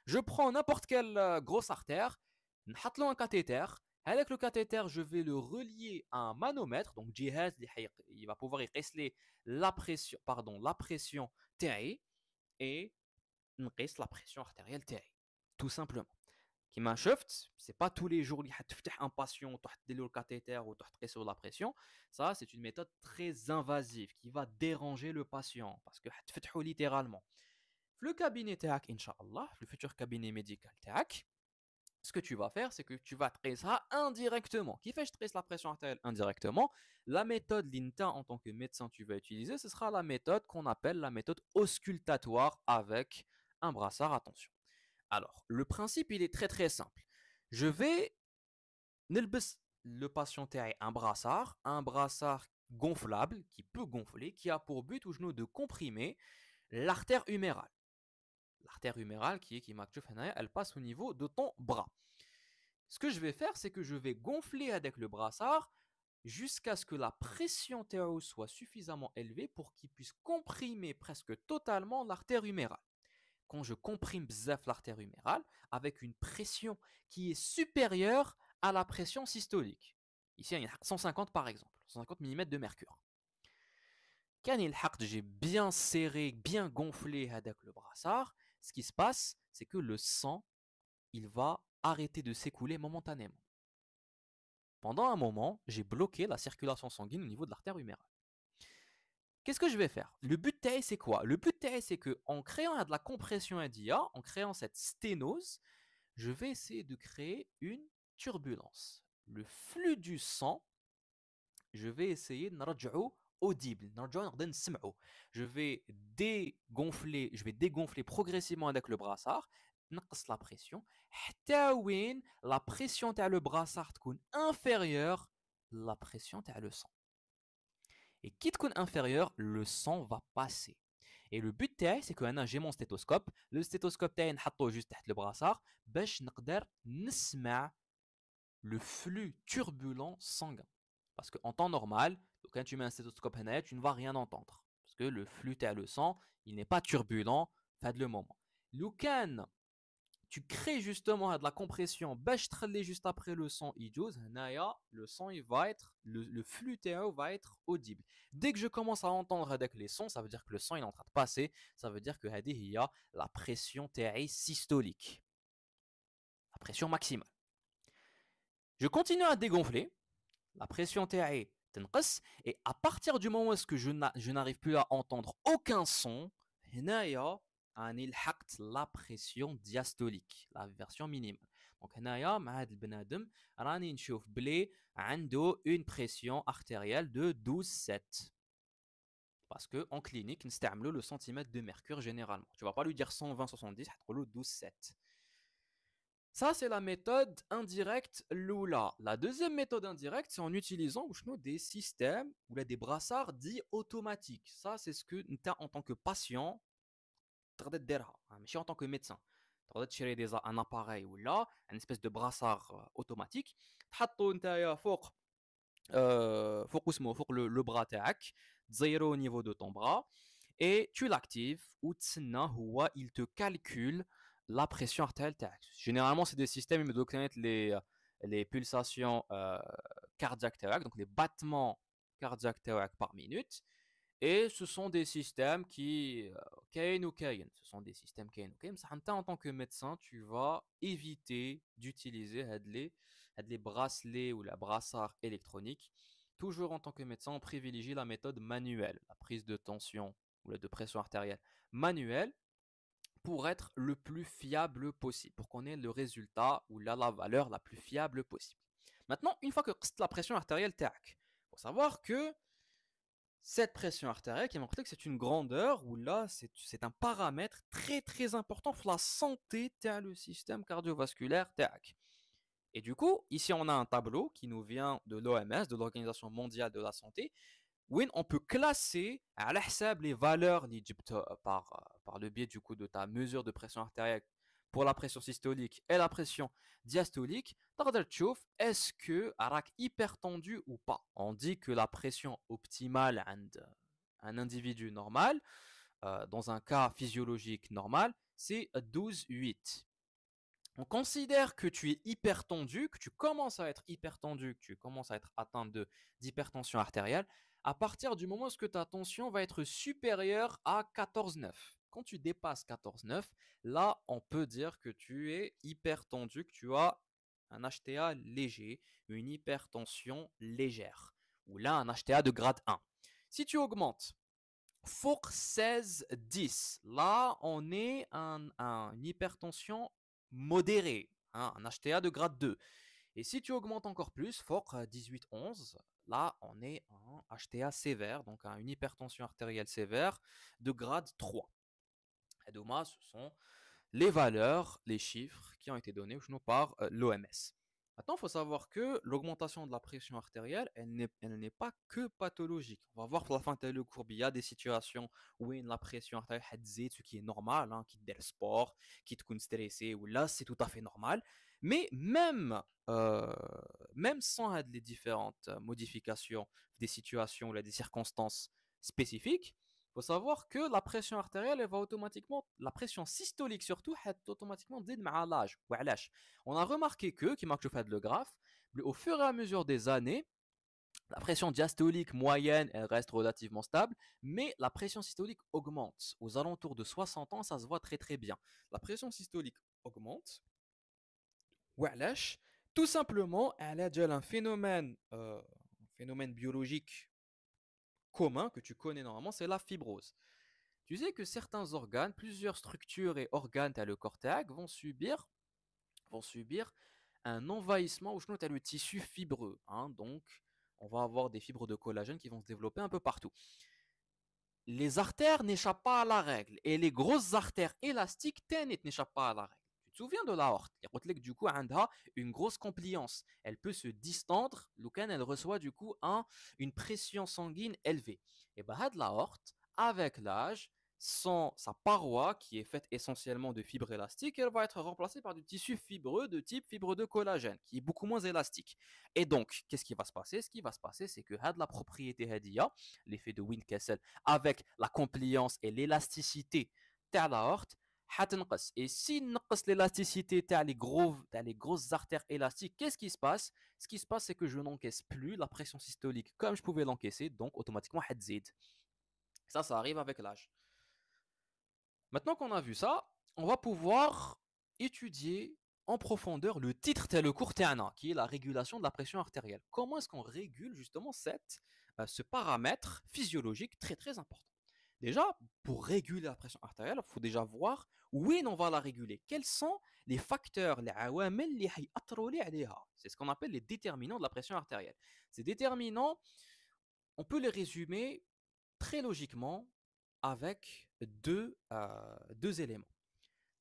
je prends n'importe quelle grosse artère, je mets un cathéter. Avec le cathéter, je vais le relier à un manomètre, donc il va pouvoir y rester la pression TAE et la pression artérielle TAE, tout simplement. Qui m'a shift, c'est pas tous les jours que tu un patient, tu le cathéter ou tu sur la pression. Ça, c'est une méthode très invasive qui va déranger le patient parce que tu fais littéralement. Le cabinet TAC, Inch'Allah, le futur cabinet médical TAC, ce que tu vas faire, c'est que tu vas tracer ça indirectement. Qui fait je trace la pression artérielle indirectement? La méthode l'INTA en tant que médecin tu vas utiliser, ce sera la méthode qu'on appelle la méthode auscultatoire avec un brassard. Attention. Alors, le principe, il est très très simple. Je vais نلبس le patient تاعي un brassard gonflable qui peut gonfler, qui a pour but ou genou de comprimer l'artère humérale. L'artère humérale qui elle passe au niveau de ton bras. Ce que je vais faire, c'est que je vais gonfler avec le brassard jusqu'à ce que la pression théo soit suffisamment élevée pour qu'il puisse comprimer presque totalement l'artère humérale. Quand je comprime bzaf l'artère humérale avec une pression qui est supérieure à la pression systolique. Ici, il y a 150 par exemple, 150 mm de mercure. Quand j'ai bien serré, bien gonflé avec le brassard, ce qui se passe, c'est que le sang, il va arrêter de s'écouler momentanément. Pendant un moment, j'ai bloqué la circulation sanguine au niveau de l'artère humérale. Qu'est-ce que je vais faire? Le but de c'est quoi? Le but de c'est que en créant de la compression NDA, en créant cette sténose, je vais essayer de créer une turbulence. Le flux du sang, je vais essayer de نرجعه audible, je vais dégonfler progressivement avec le brassard, نقص la pression, حتى وين la pression تاع le brassard تكون inférieure la pression تاع le sang. Et qui تكون inférieure, le sang va passer. Et le but تاعي c'est que j'ai mon stéthoscope, le stéthoscope تاعي نحطه juste تحت le brassard باش نقدر نسمع le flux turbulent sanguin. Parce qu'en temps normal, quand tu mets un stéthoscope, tu ne vas rien entendre. Parce que le flux à le sang, il n'est pas turbulent, fait le moment. Lucan, tu crées justement de la compression, juste après le sang, le sang, il va être, le flux va être audible. Dès que je commence à entendre avec les sons, ça veut dire que le sang il est en train de passer, ça veut dire que il y a la pression systolique, la pression maximale. Je continue à dégonfler, la pression TAE تنقص, et à partir du moment où je n'arrive plus à entendre aucun son, هنايا راني لحقت la pression diastolique, la version minimale. Donc هنايا مع هذا البنادم راني نشوف بلي عنده une pression artérielle de 12,7. Parce que en clinique نستعملوا le centimètre de mercure généralement. Tu vas pas lui dire 120-70, حتقولوا 12,7. Ça, c'est la méthode indirecte Lula. La deuxième méthode indirecte, c'est en utilisant des systèmes ou des brassards dits automatiques. Ça, c'est ce que tu as en tant que patient, mais en tant que médecin. Tu as un appareil ou là, une espèce de brassard automatique. Tu as le bras تاعك, au niveau de ton bras, et tu l'actives ou il te calcule la pression artérielle. Généralement, c'est des systèmes qui me donnent les pulsations cardiaques, donc les battements cardiaques par minute. Et ce sont des systèmes qui, ce sont des systèmes en tant que médecin, tu vas éviter d'utiliser les bracelets ou la brassard électronique. Toujours en tant que médecin, on privilégie la méthode manuelle, la prise de tension ou de pression artérielle manuelle, pour être le plus fiable possible, pour qu'on ait le résultat ou la valeur la plus fiable possible. Maintenant, une fois que la pression artérielle il faut savoir que cette pression artérielle, qui que c'est une grandeur où là, c'est un paramètre très très important pour la santé le système cardiovasculaire. Et du coup, ici on a un tableau qui nous vient de l'OMS, de l'Organisation mondiale de la santé, où on peut classer à l'hsab les valeurs par le biais du coup de ta mesure de pression artérielle pour la pression systolique et la pression diastolique. Est-ce que arak hyper tendu ou pas? On dit que la pression optimale un individu normal, dans un cas physiologique normal, c'est 12,8. On considère que tu es hyper tendu, que tu commences à être hyper tendu, que tu commences à être atteint d'hypertension artérielle, à partir du moment où ta tension va être supérieure à 14,9. Quand tu dépasses 14,9, là, on peut dire que tu es hyper tendu, que tu as un HTA léger, une hypertension légère, ou là, un HTA de grade 1. Si tu augmentes pour 16,10, là, on est une hypertension modérée, hein, un HTA de grade 2. Et si tu augmentes encore plus, fort 18-11, là on est en HTA sévère, donc une hypertension artérielle sévère de grade 3. Et donc, ce sont les valeurs, les chiffres qui ont été donnés par l'OMS. Maintenant, il faut savoir que l'augmentation de la pression artérielle, elle n'est pas que pathologique. On va voir pour la fin de le cours, il y a des situations où la pression artérielle est ce qui est normal, hein, qui te le sport, qui te stressé, ou là c'est tout à fait normal. Mais même sans les différentes modifications des situations ou des circonstances spécifiques, il faut savoir que la pression artérielle, elle va automatiquement, la pression systolique surtout, elle va automatiquement diminuer avec l'âge. On a remarqué que, qui marque le graphe, au fur et à mesure des années, la pression diastolique moyenne, elle reste relativement stable, mais la pression systolique augmente. Aux alentours de 60 ans, ça se voit très très bien. La pression systolique augmente. Tout simplement, elle a déjà un phénomène biologique commun que tu connais normalement, c'est la fibrose. Tu sais que certains organes, plusieurs structures et organes tels le cortex vont subir un envahissement où tu as le tissu fibreux, hein. Donc, on va avoir des fibres de collagène qui vont se développer un peu partout. Les artères n'échappent pas à la règle et les grosses artères élastiques n'échappent pas à la règle. Tu te souviens de l'aorte? Du coup, elle a une grosse compliance. Elle peut se distendre, lequel elle reçoit du coup une pression sanguine élevée. Et bien, l'aorte, avec l'âge, sans sa paroi qui est faite essentiellement de fibres élastiques, elle va être remplacée par du tissu fibreux de type fibre de collagène, qui est beaucoup moins élastique. Et donc, qu'est-ce qui va se passer? Ce qui va se passer, c'est que la propriété hadia, l'effet de Windkessel, avec la compliance et l'élasticité de l'aorte, هتنقص. Et si نقص l'élasticité les grosses artères élastiques, qu'est-ce qui se passe? Ce qui se passe, c'est que je n'encaisse plus la pression systolique comme je pouvais l'encaisser, donc automatiquement هتزيد. Ça arrive avec l'âge. Maintenant qu'on a vu ça, on va pouvoir étudier en profondeur le titre tel le cours TANA, qui est la régulation de la pression artérielle. Comment est-ce qu'on régule justement ce paramètre physiologique très très important? Déjà, pour réguler la pression artérielle, il faut déjà voir où on va la réguler. Quels sont les facteurs, les awamel li hayattrou li alayha? C'est ce qu'on appelle les déterminants de la pression artérielle. Ces déterminants, on peut les résumer très logiquement avec deux éléments.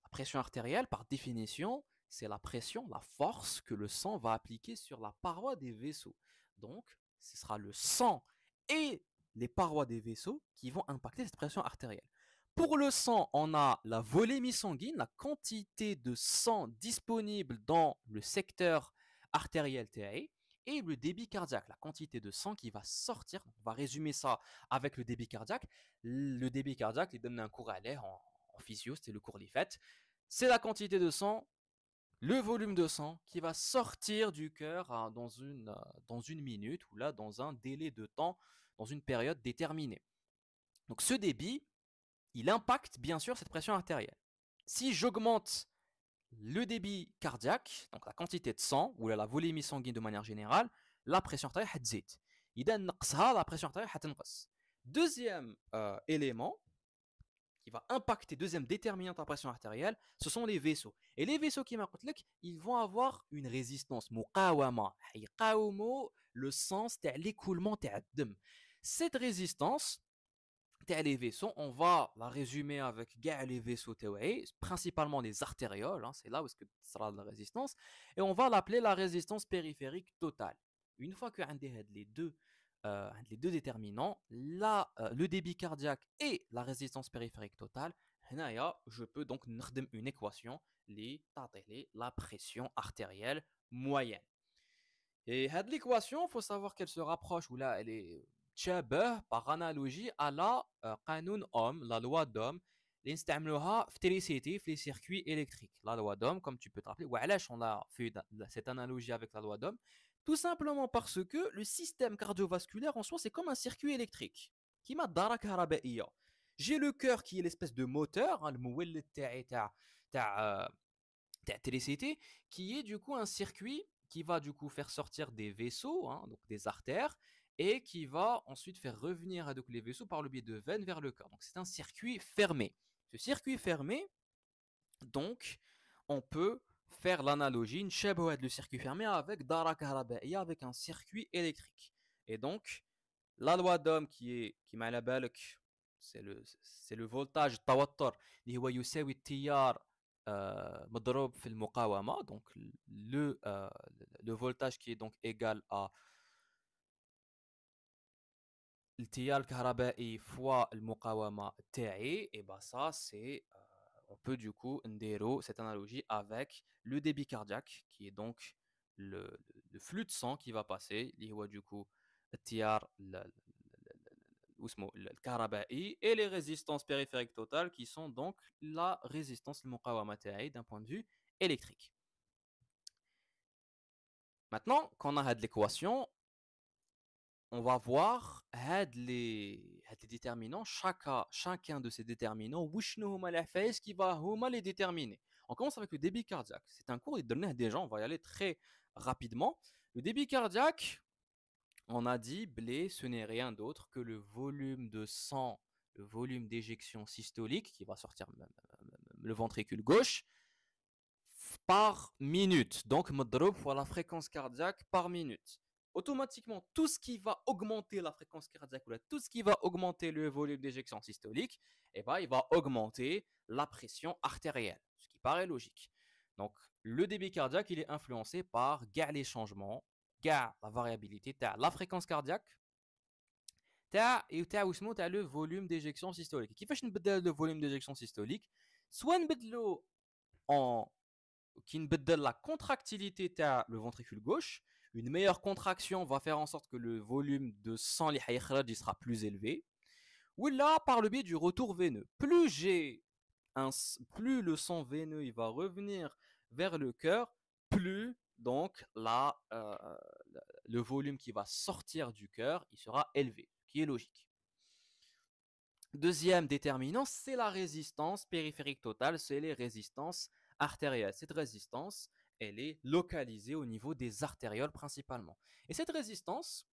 La pression artérielle, par définition, c'est la pression, la force que le sang va appliquer sur la paroi des vaisseaux. Donc, ce sera le sang et les parois des vaisseaux qui vont impacter cette pression artérielle. Pour le sang, on a la volémie sanguine, la quantité de sang disponible dans le secteur artériel TAE, et le débit cardiaque, la quantité de sang qui va sortir. On va résumer ça avec le débit cardiaque. Le débit cardiaque, il donne un cours à l'air en physio, c'était le cours l'IFET. C'est la quantité de sang, le volume de sang qui va sortir du cœur dans une minute ou là dans un délai de temps, dans une période déterminée. Donc ce débit, il impacte bien sûr cette pression artérielle. Si j'augmente le débit cardiaque, donc la quantité de sang ou la volémie sanguine de manière générale, la pression artérielle هتزيد. إذا نقصها la pression artérielle هتنقص. Deuxième élément qui va impacter, deuxième déterminant de la pression artérielle, ce sont les vaisseaux. Et les vaisseaux qui ils vont avoir une résistance, مقاومة, يقاوموا le sens de l'écoulement de الدم. Cette résistance les vaisseaux, on va la résumer avec les vaisseaux principalement les artérioles, hein, c'est là où est-ce que sera la résistance, et on va l'appeler la résistance périphérique totale. Une fois que les deux déterminants, le débit cardiaque et la résistance périphérique totale, je peux donc une équation, la pression artérielle moyenne. Et cette équation, il faut savoir qu'elle se rapproche, ou là, elle est par analogie à la la loi d'Ohm, اللي نستعملوها في تريسيتي في les circuits électriques. La loi d'Ohm, comme tu peux te rappeler, وعلاش on a fait cette analogie avec la loi d'Ohm? Tout simplement parce que le système cardiovasculaire en soi, c'est comme un circuit électrique. كيما الدارة كهربائية. J'ai le cœur qui est l'espèce de moteur, hein, المولد تاع électricité, qui est du coup un circuit qui va du coup faire sortir des vaisseaux, hein, donc des artères, et qui va ensuite faire revenir donc, les vaisseaux par le biais de veines vers le cœur. Donc c'est un circuit fermé. Ce circuit fermé, donc, on peut faire l'analogie, نشابهوا هذا le circuit fermé avec دارة كهربائية, avec un circuit électrique. Et donc, la loi d'Ohm qui m'a la بالك, c'est le voltage التوتر اللي هو يساوي التيار مضروب في المقاومة. Donc, le voltage qui est donc égal à التيار الكهربائي fois المقاومة تاعي. Et bah ça c'est on peut du coup ndéro cette analogie avec le débit cardiaque qui est donc le flux de sang qui va passer اللي هو du coup التيار الكهربائي et les résistances périphériques totales qui sont donc la résistance المقاومة تاعي d'un point de vue électrique. Maintenant qu'on a cette l'équation, on va voir les déterminants, chacun de ces déterminants, qui va les déterminer. On commence avec le débit cardiaque. C'est un cours donné des gens, on va y aller très rapidement. Le débit cardiaque, on a dit, ce n'est rien d'autre que le volume de sang, le volume d'éjection systolique qui va sortir le ventricule gauche par minute. Donc, مضروب fois la fréquence cardiaque par minute. Automatiquement, tout ce qui va augmenter la fréquence cardiaque ou tout ce qui va augmenter le volume d'éjection systolique, eh ben, il va augmenter la pression artérielle, ce qui paraît logique. Donc, le débit cardiaque, il est influencé par les changements, la variabilité, la fréquence cardiaque, et le volume d'éjection systolique. Qui fait le volume d'éjection systolique? Soit en qui نبدل la contractilité تاع le ventricule gauche. Une meilleure contraction va faire en sorte que le volume de sang اللي حيخرج sera plus élevé. Ou là, par le biais du retour veineux. Plus le sang veineux il va revenir vers le cœur, plus donc le volume qui va sortir du cœur il sera élevé, qui est logique. Deuxième déterminant, c'est la résistance périphérique totale, c'est les résistances artérielle. Cette résistance, elle est localisée au niveau des artérioles principalement. Et cette résistance,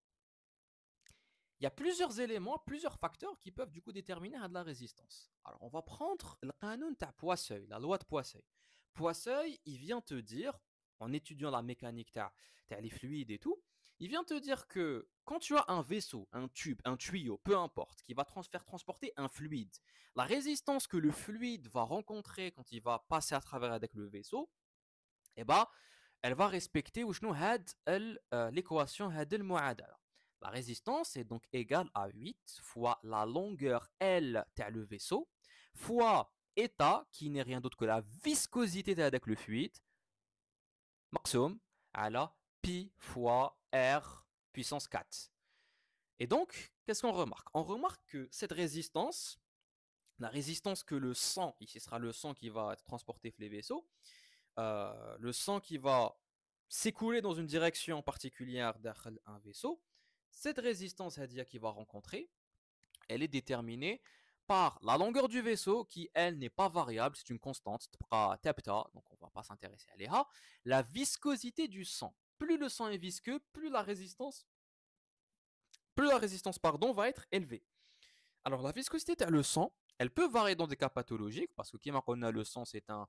il y a plusieurs éléments, plusieurs facteurs qui peuvent du coup déterminer de la résistance. Alors, on va prendre le canon de Poisseuil, la loi de Poisseuil. Poisseuil, il vient te dire, en étudiant la mécanique les fluides et tout, il vient te dire que quand tu as un vaisseau, un tube, un tuyau, peu importe, qui va faire transporter un fluide, la résistance que le fluide va rencontrer quand il va passer à travers avec le vaisseau, eh ben, elle va respecter l'équation المعادلة. La résistance est donc égale à 8 fois la longueur L le vaisseau fois état qui n'est rien d'autre que la viscosité avec le fluide maximum à la pi fois R puissance 4. Et donc, qu'est-ce qu'on remarque? On remarque que cette résistance, la résistance que le sang, ici sera le sang qui va être transporté vers les vaisseaux, le sang qui va s'écouler dans une direction particulière d'un vaisseau, cette résistance qui va rencontrer, elle est déterminée par la longueur du vaisseau qui, elle, n'est pas variable, c'est une constante, donc on ne va pas s'intéresser à l'EA. La viscosité du sang. Plus le sang est visqueux, plus la résistance va être élevée. Alors la viscosité de le sang, elle peut varier dans des cas pathologiques, parce que comme on a le sang, c'est un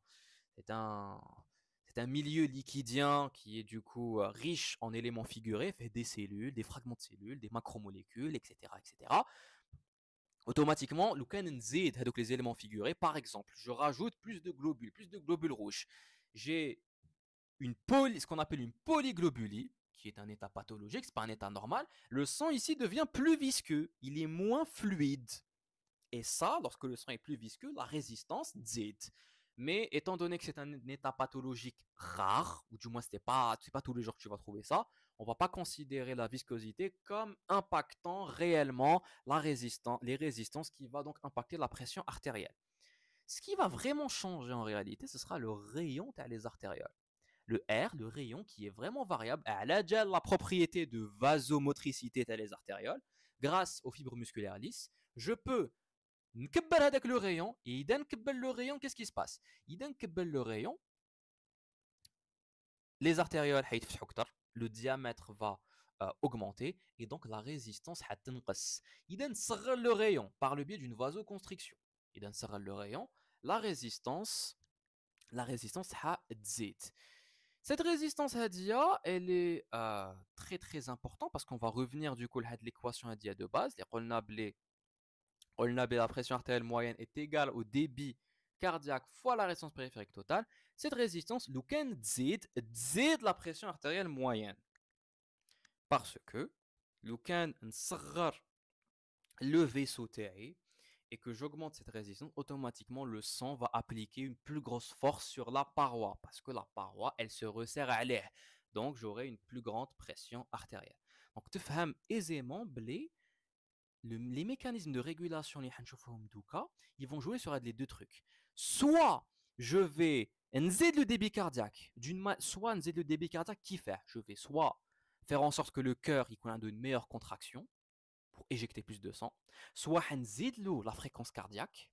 milieu liquidien qui est du coup riche en éléments figurés, fait des cellules, des fragments de cellules, des macromolécules, etc. etc. Automatiquement, les éléments figurés, par exemple, je rajoute plus de globules rouges. J'ai ce qu'on appelle une polyglobulie, qui est un état pathologique, ce n'est pas un état normal. Le sang ici devient plus visqueux, il est moins fluide. Et ça, lorsque le sang est plus visqueux, la résistance zid. Mais étant donné que c'est un état pathologique rare, ou du moins c'est pas tous les jours que tu vas trouver ça, on ne va pas considérer la viscosité comme impactant réellement les résistances qui va donc impacter la pression artérielle. Ce qui va vraiment changer en réalité, ce sera le rayon des artérioles. Le R, le rayon qui est vraiment variable, elle a déjà la propriété de vasomotricité des artérioles. Grâce aux fibres musculaires lisses, je peux نكبر هذاك le rayon et إذا نكبر le rayon qu'est-ce qui se passe إذا نكبر le rayon les artérioles حيتفتحوا أكثر le diamètre va augmenter et donc la résistance حتنقص إذا نصغر le rayon par le biais d'une vasoconstriction إذا نصغر le rayon la résistance la résistance ha تزيد. Cette résistance hadia, elle est très très importante parce qu'on va revenir du coup à l'équation hadia de base. قلنا la pression artérielle moyenne est égale au débit cardiaque fois la résistance périphérique totale. Cette résistance, لو كان تزيد la pression artérielle moyenne. Parce que لو كان نصغر le vaisseau تاعي et que j'augmente cette résistance, automatiquement le sang va appliquer une plus grosse force sur la paroi parce que la paroi, elle se resserre à l'air. Donc j'aurai une plus grande pression artérielle. Donc tu fais aisément blé, les mécanismes de régulation les ils vont jouer sur les deux trucs. Soit je vais nzid le débit cardiaque, soit nzid le débit cardiaque qui fait, je vais soit faire en sorte que le cœur il ait une meilleure contraction pour éjecter plus de sang, soit nzid la fréquence cardiaque.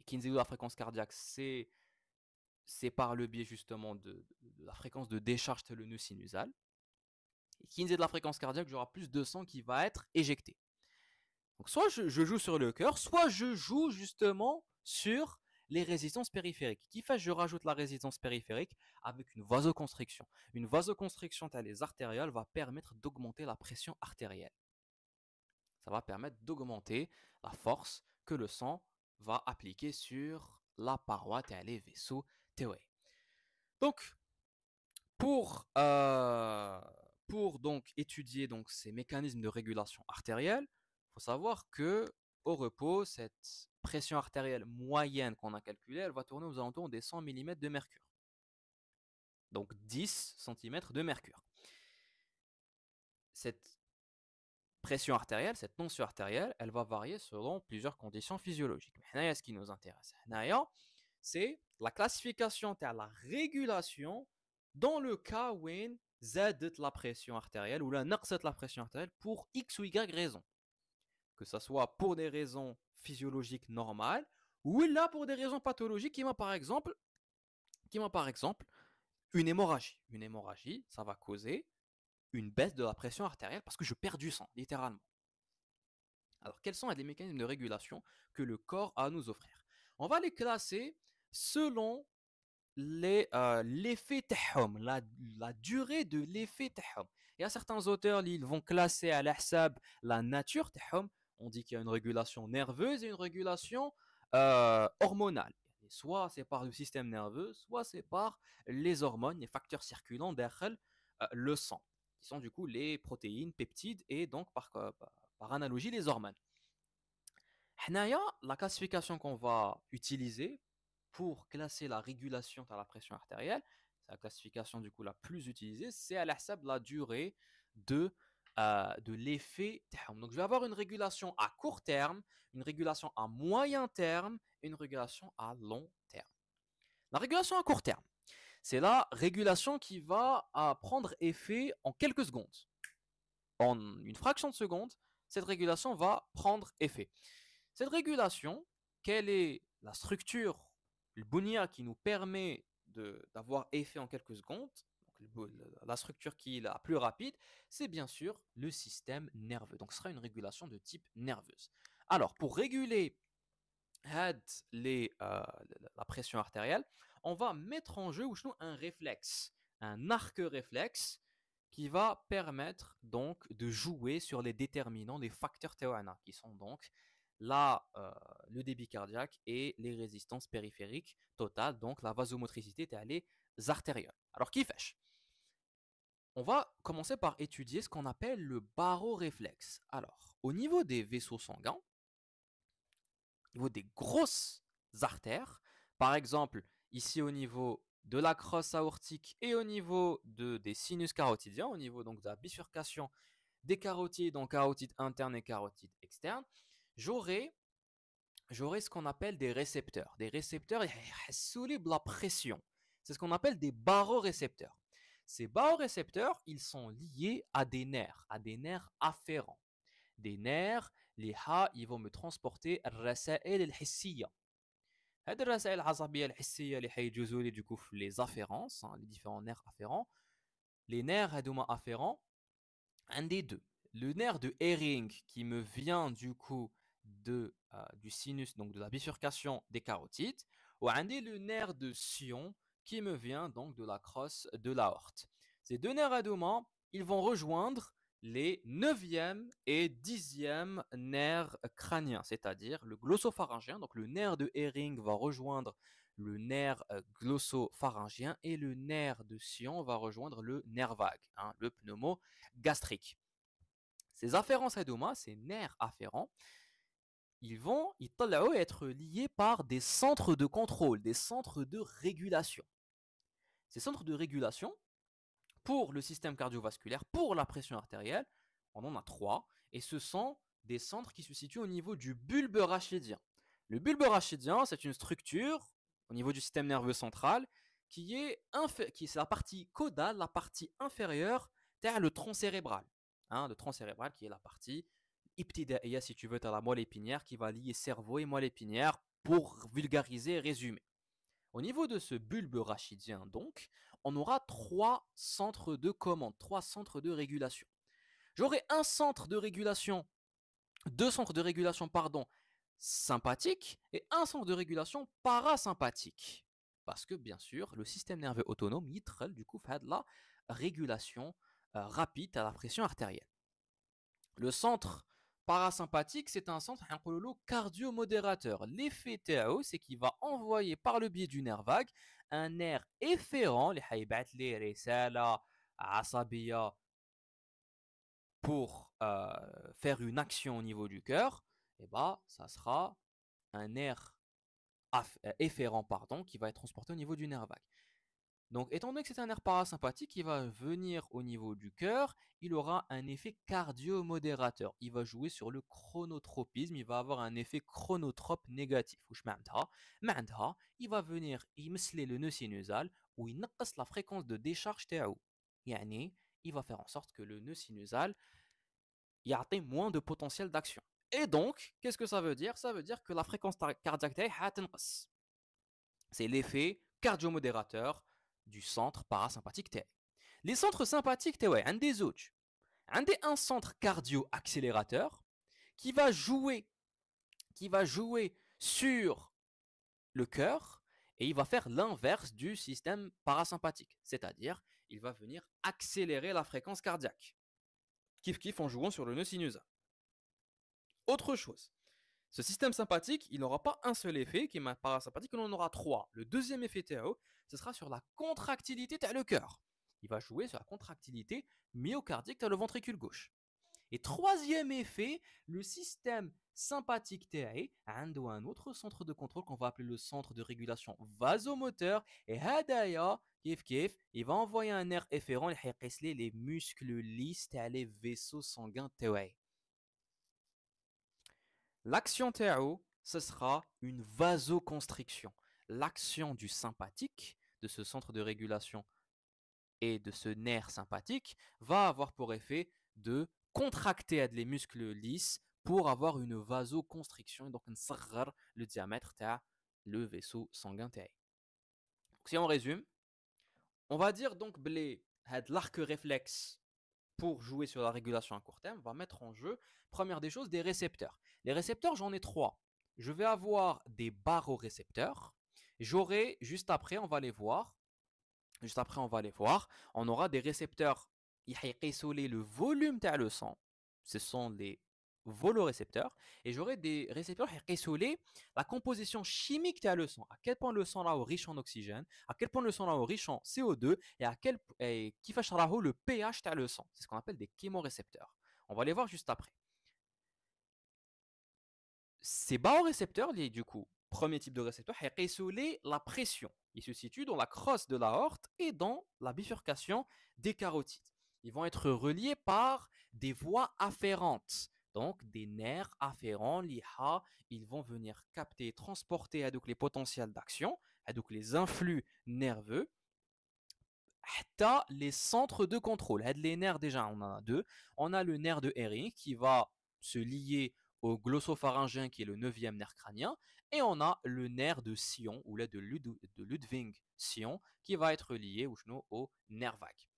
Et qui nzid la fréquence cardiaque, c'est par le biais justement de la fréquence de décharge de le nœud sinusal. Et qui nzid la fréquence cardiaque, j'aurai plus de sang qui va être éjecté. Donc soit je joue sur le cœur, soit je joue justement sur les résistances périphériques. Qui fait je rajoute la résistance périphérique avec une vasoconstriction. Une vasoconstriction telle les artérioles va permettre d'augmenter la pression artérielle. Ça va permettre d'augmenter la force que le sang va appliquer sur la paroi telle les vaisseaux TOE. Donc pour donc étudier donc ces mécanismes de régulation artérielle, il faut savoir que au repos, cette pression artérielle moyenne qu'on a calculée, elle va tourner aux alentours des 100 mm de mercure. Donc 10 cm de mercure. Cette pression artérielle, cette tension artérielle, elle va varier selon plusieurs conditions physiologiques. Mais ce qui nous intéresse, c'est la classification de la régulation dans le cas où زادت la pression artérielle ou la نقصت la pression artérielle pour X ou Y raison. Que ce soit pour des raisons physiologiques normales ou là pour des raisons pathologiques qui m'a par exemple une hémorragie. Une hémorragie, ça va causer une baisse de la pression artérielle parce que je perds du sang, littéralement. Alors, quels sont les mécanismes de régulation que le corps a à nous offrir? On va les classer selon l'effet tahom, la durée de l'effet tahom. Il y a certains auteurs, ils vont classer à l'ahsab la nature tahom. On dit qu'il y a une régulation nerveuse et une régulation hormonale. Soit c'est par le système nerveux, soit c'est par les hormones, les facteurs circulants derrière le sang, qui sont du coup les protéines, peptides et donc par analogie les hormones. La classification qu'on va utiliser pour classer la régulation de la pression artérielle, c'est la classification du coup la plus utilisée, c'est à l'hsab la durée de l'effet terme. Donc je vais avoir une régulation à court terme, une régulation à moyen terme et une régulation à long terme. La régulation à court terme, c'est la régulation qui va prendre effet en quelques secondes. En une fraction de seconde, cette régulation va prendre effet. Cette régulation, quelle est la structure, le bounia qui nous permet d'avoir effet en quelques secondes, donc la structure qui est la plus rapide, c'est bien sûr le système nerveux. Donc ce sera une régulation de type nerveuse. Alors pour réguler la pression artérielle, on va mettre en jeu un réflexe, un arc réflexe qui va permettre donc de jouer sur les déterminants des facteurs TOANA, qui sont donc le débit cardiaque et les résistances périphériques totales, donc la vasomotricité et les artérioles. Alors, qui fait? On va commencer par étudier ce qu'on appelle le baroréflexe. Alors, au niveau des vaisseaux sanguins, au niveau des grosses artères, par exemple, ici au niveau de la crosse aortique et au niveau des sinus carotidiens, au niveau donc de la bifurcation des carotides, donc carotide interne et carotide externe, j'aurai ce qu'on appelle des récepteurs. Des récepteurs, la pression. C'est ce qu'on appelle des barorécepteurs. Ces barorécepteurs, ils sont liés à des nerfs afférents. Des nerfs, les ha, ils vont me transporter الرسائل الحسية. هذه الرسائل العصبية الحسية اللي حيجوزوا لي du coup les afférences, les différents nerfs afférents. Les nerfs afférents, un des deux. Le nerf de Hering qui me vient du coup du sinus, donc de la bifurcation des carotides, وعندي le nerf de Sion qui me vient donc de la crosse de l'aorte. Ces deux nerfs à deux mains, ils vont rejoindre les 9e et 10e nerfs crâniens, c'est-à-dire le glossopharyngien. Donc le nerf de Hering va rejoindre le nerf glossopharyngien et le nerf de Sion va rejoindre le nerf vague, hein, le pneumogastrique. Ces afférences adomas, ces nerfs afférents, ils vont être liés par des centres de contrôle, des centres de régulation. Ces centres de régulation, pour le système cardiovasculaire, pour la pression artérielle, on en a 3, et ce sont des centres qui se situent au niveau du bulbe rachidien. Le bulbe rachidien, c'est une structure au niveau du système nerveux central qui est la partie caudale, la partie inférieure le tronc cérébral. Hein, le tronc cérébral qui est la partie ibtidaïa, si tu veux, tu as la moelle épinière qui va lier cerveau et moelle épinière pour vulgariser et résumer. Au niveau de ce bulbe rachidien, donc, on aura 3 centres de commande, 3 centres de régulation. J'aurai un centre de régulation, deux centres de régulation, pardon, sympathique et un centre de régulation parasympathique. Parce que, bien sûr, le système nerveux autonome, du coup, fait de la régulation rapide à la pression artérielle. Le centre parasympathique, c'est un centre cardio-modérateur. L'effet TAO, c'est qu'il va envoyer par le biais du nerf vague un nerf efférent, les risala, asabiya, pour faire une action au niveau du cœur. Et ça sera un nerf efférent, qui va être transporté au niveau du nerf vague. Donc, étant donné que c'est un nerf parasympathique qui va venir au niveau du cœur, il aura un effet cardio-modérateur. Il va jouer sur le chronotropisme, il va avoir un effet chronotrope négatif. Il va venir imsler le nœud sinusal ou il نقص la fréquence de décharge تاعو. يعني, il va faire en sorte que le nœud sinusal ait moins de potentiel d'action. Et donc, qu'est-ce que ça veut dire? Ça veut dire que la fréquence cardiaque تاعي. C'est l'effet cardio-modérateur du centre parasympathique TAI. Les centres sympathiques TAI, un des autres, un centre cardio-accélérateur qui va jouer sur le cœur et il va faire l'inverse du système parasympathique, c'est-à-dire il va venir accélérer la fréquence cardiaque, kiff en jouant sur le nœud sinusal. Autre chose, ce système sympathique, il n'aura pas un seul effet qui est parasympathique, il en aura 3. Le deuxième effet TAO, ce sera sur la contractilité de le cœur. Il va jouer sur la contractilité myocardique de le ventricule gauche. Et troisième effet, le système sympathique TAE a un autre centre de contrôle qu'on va appeler le centre de régulation vasomoteur. Et hadaya, il va envoyer un nerf efférent, les muscles lisses, les vaisseaux sanguins TAE. L'action TAO, ce sera une vasoconstriction. L'action du sympathique, de ce centre de régulation et de ce nerf sympathique, va avoir pour effet de contracter les muscles lisses pour avoir une vasoconstriction et donc le diamètre de le vaisseau sanguin TAI. Si on résume, on va dire donc l'arc réflexe pour jouer sur la régulation à court terme, va mettre en jeu, première des choses, des récepteurs. Les récepteurs, j'en ai 3. Je vais avoir des barorécepteurs. J'aurai, juste après, on va les voir, on aura des récepteurs qui vont le volume de le sang. Ce sont les volorécepteurs. Et j'aurai des récepteurs qui vont la composition chimique de le sang. À quel point le sang est riche en oxygène, à quel point le sang est riche en CO2 et qui fait le pH de le sang. C'est ce qu'on appelle des chémorécepteurs. On va les voir juste après. Ces barorécepteurs, du coup, premier type de récepteur, la pression. Ils se situent dans la crosse de l'aorte et dans la bifurcation des carotides. Ils vont être reliés par des voies afférentes, donc des nerfs afférents, ils vont venir capter, transporter les potentiels d'action, les influx nerveux, les centres de contrôle. Les nerfs, déjà, on en a 2. On a le nerf de Hering qui va se lier au glossopharyngien qui est le 9e nerf crânien, et on a le nerf de Sion ou de Ludwig-Sion qui va être lié au nerf vague.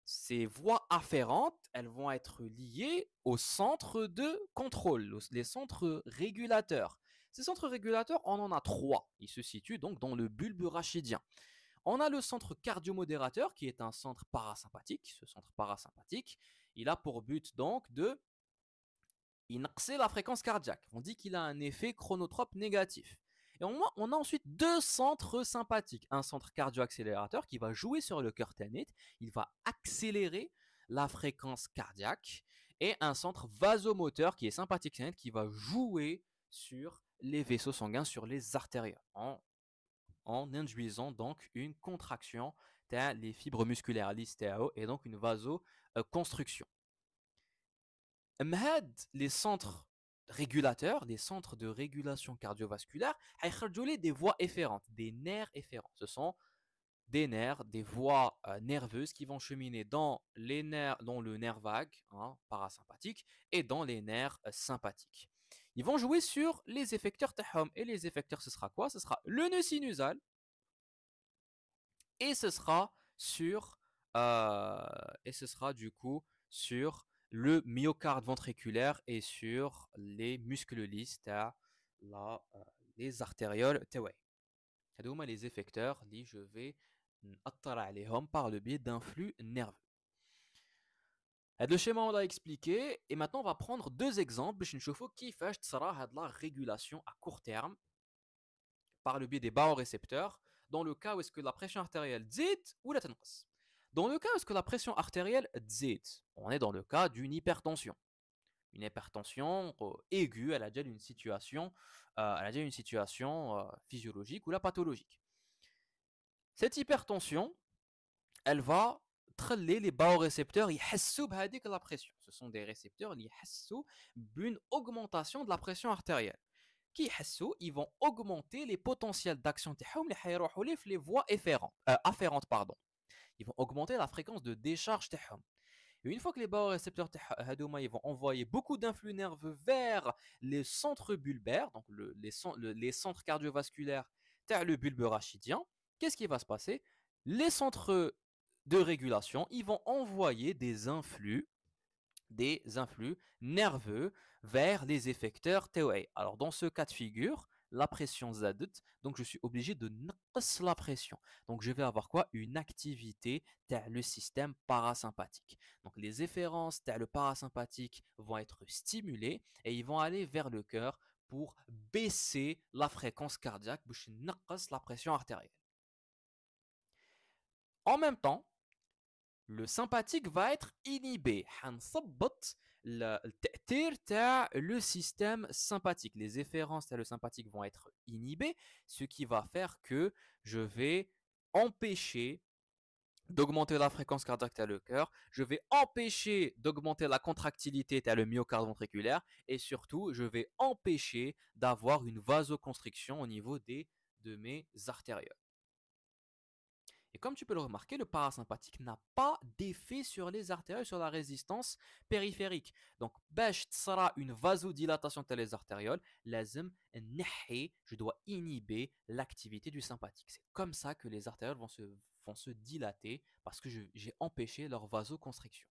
Ces voies afférentes, elles vont être liées au centre de contrôle, les centres régulateurs. Ces centres régulateurs, on en a trois. Ils se situent donc dans le bulbe rachidien. On a le centre cardiomodérateur qui est un centre parasympathique. Ce centre parasympathique, il a pour but donc de inverser la fréquence cardiaque. On dit qu'il a un effet chronotrope négatif. Et on a ensuite deux centres sympathiques. Un centre cardio-accélérateur qui va jouer sur le cœur ténète. Il va accélérer la fréquence cardiaque. Et un centre vasomoteur qui est sympathique ténète qui va jouer sur les vaisseaux sanguins, sur les artérioles, en induisant donc une contraction des fibres musculaires l'istéo et donc une vasoconstruction. Les centres régulateurs, les centres de régulation cardiovasculaire, ils des voies efférentes, des nerfs efférents. Ce sont des nerfs, des voies nerveuses qui vont cheminer dans les nerfs, dans le nerf vague, parasympathique, et dans les nerfs sympathiques. Ils vont jouer sur les effecteurs tahom. Et les effecteurs, ce sera quoi? Ce sera le nœud sinusal, et ce sera sur et ce sera du coup sur le myocarde ventriculaire et sur les muscles lisses les artérioles تاوعي. هادو هما les effecteurs اللي je vais نأثر عليهم par le biais d'un flux nerveux. Le schéma on l'a expliqué et maintenant on va prendre deux exemples باش نشوفوا كيفاش تصرا هاد la régulation à court terme par le biais des barorécepteurs dans le cas où est-ce que la pression artérielle تزيد ou la تنقص. Dans le cas où est-ce que la pression artérielle تزيد, on est dans le cas d'une hypertension. Une hypertension aiguë, elle a déjà une situation physiologique ou la pathologique. Cette hypertension, elle va تخلي les barorécepteurs يحسوا بهذيك la pression. Ce sont des récepteurs اللي يحسوا d'une augmentation de la pression artérielle. Qui ils vont augmenter les potentiels d'action les voies afférentes. Ils vont augmenter la fréquence de décharge. Et une fois que les barorécepteurs ils vont envoyer beaucoup d'influx nerveux vers les centres bulbaires, donc les centres cardiovasculaires, le bulbe rachidien, qu'est-ce qui va se passer? Les centres de régulation, ils vont envoyer des influx nerveux vers les effecteurs TOA. Alors dans ce cas de figure, la pression Z, donc je suis obligé de naqs la pression. Donc je vais avoir quoi? Une activité le système parasympathique. Donc les efférences le parasympathique vont être stimulées et ils vont aller vers le cœur pour baisser la fréquence cardiaque, pour naqs la pression artérielle. En même temps, le sympathique va être inhibé. Le système sympathique. Les efférences le sympathique vont être inhibées, ce qui va faire que je vais empêcher d'augmenter la fréquence cardiaque le cœur, je vais empêcher d'augmenter la contractilité le myocarde ventriculaire et surtout je vais empêcher d'avoir une vasoconstriction au niveau de mes artérioles. Et comme tu peux le remarquer, le parasympathique n'a pas d'effet sur les artérioles, sur la résistance périphérique. Donc, باش تصرا une vasodilatation des artérioles, je dois inhiber l'activité du sympathique. C'est comme ça que les artérioles vont se dilater parce que j'ai empêché leur vasoconstriction.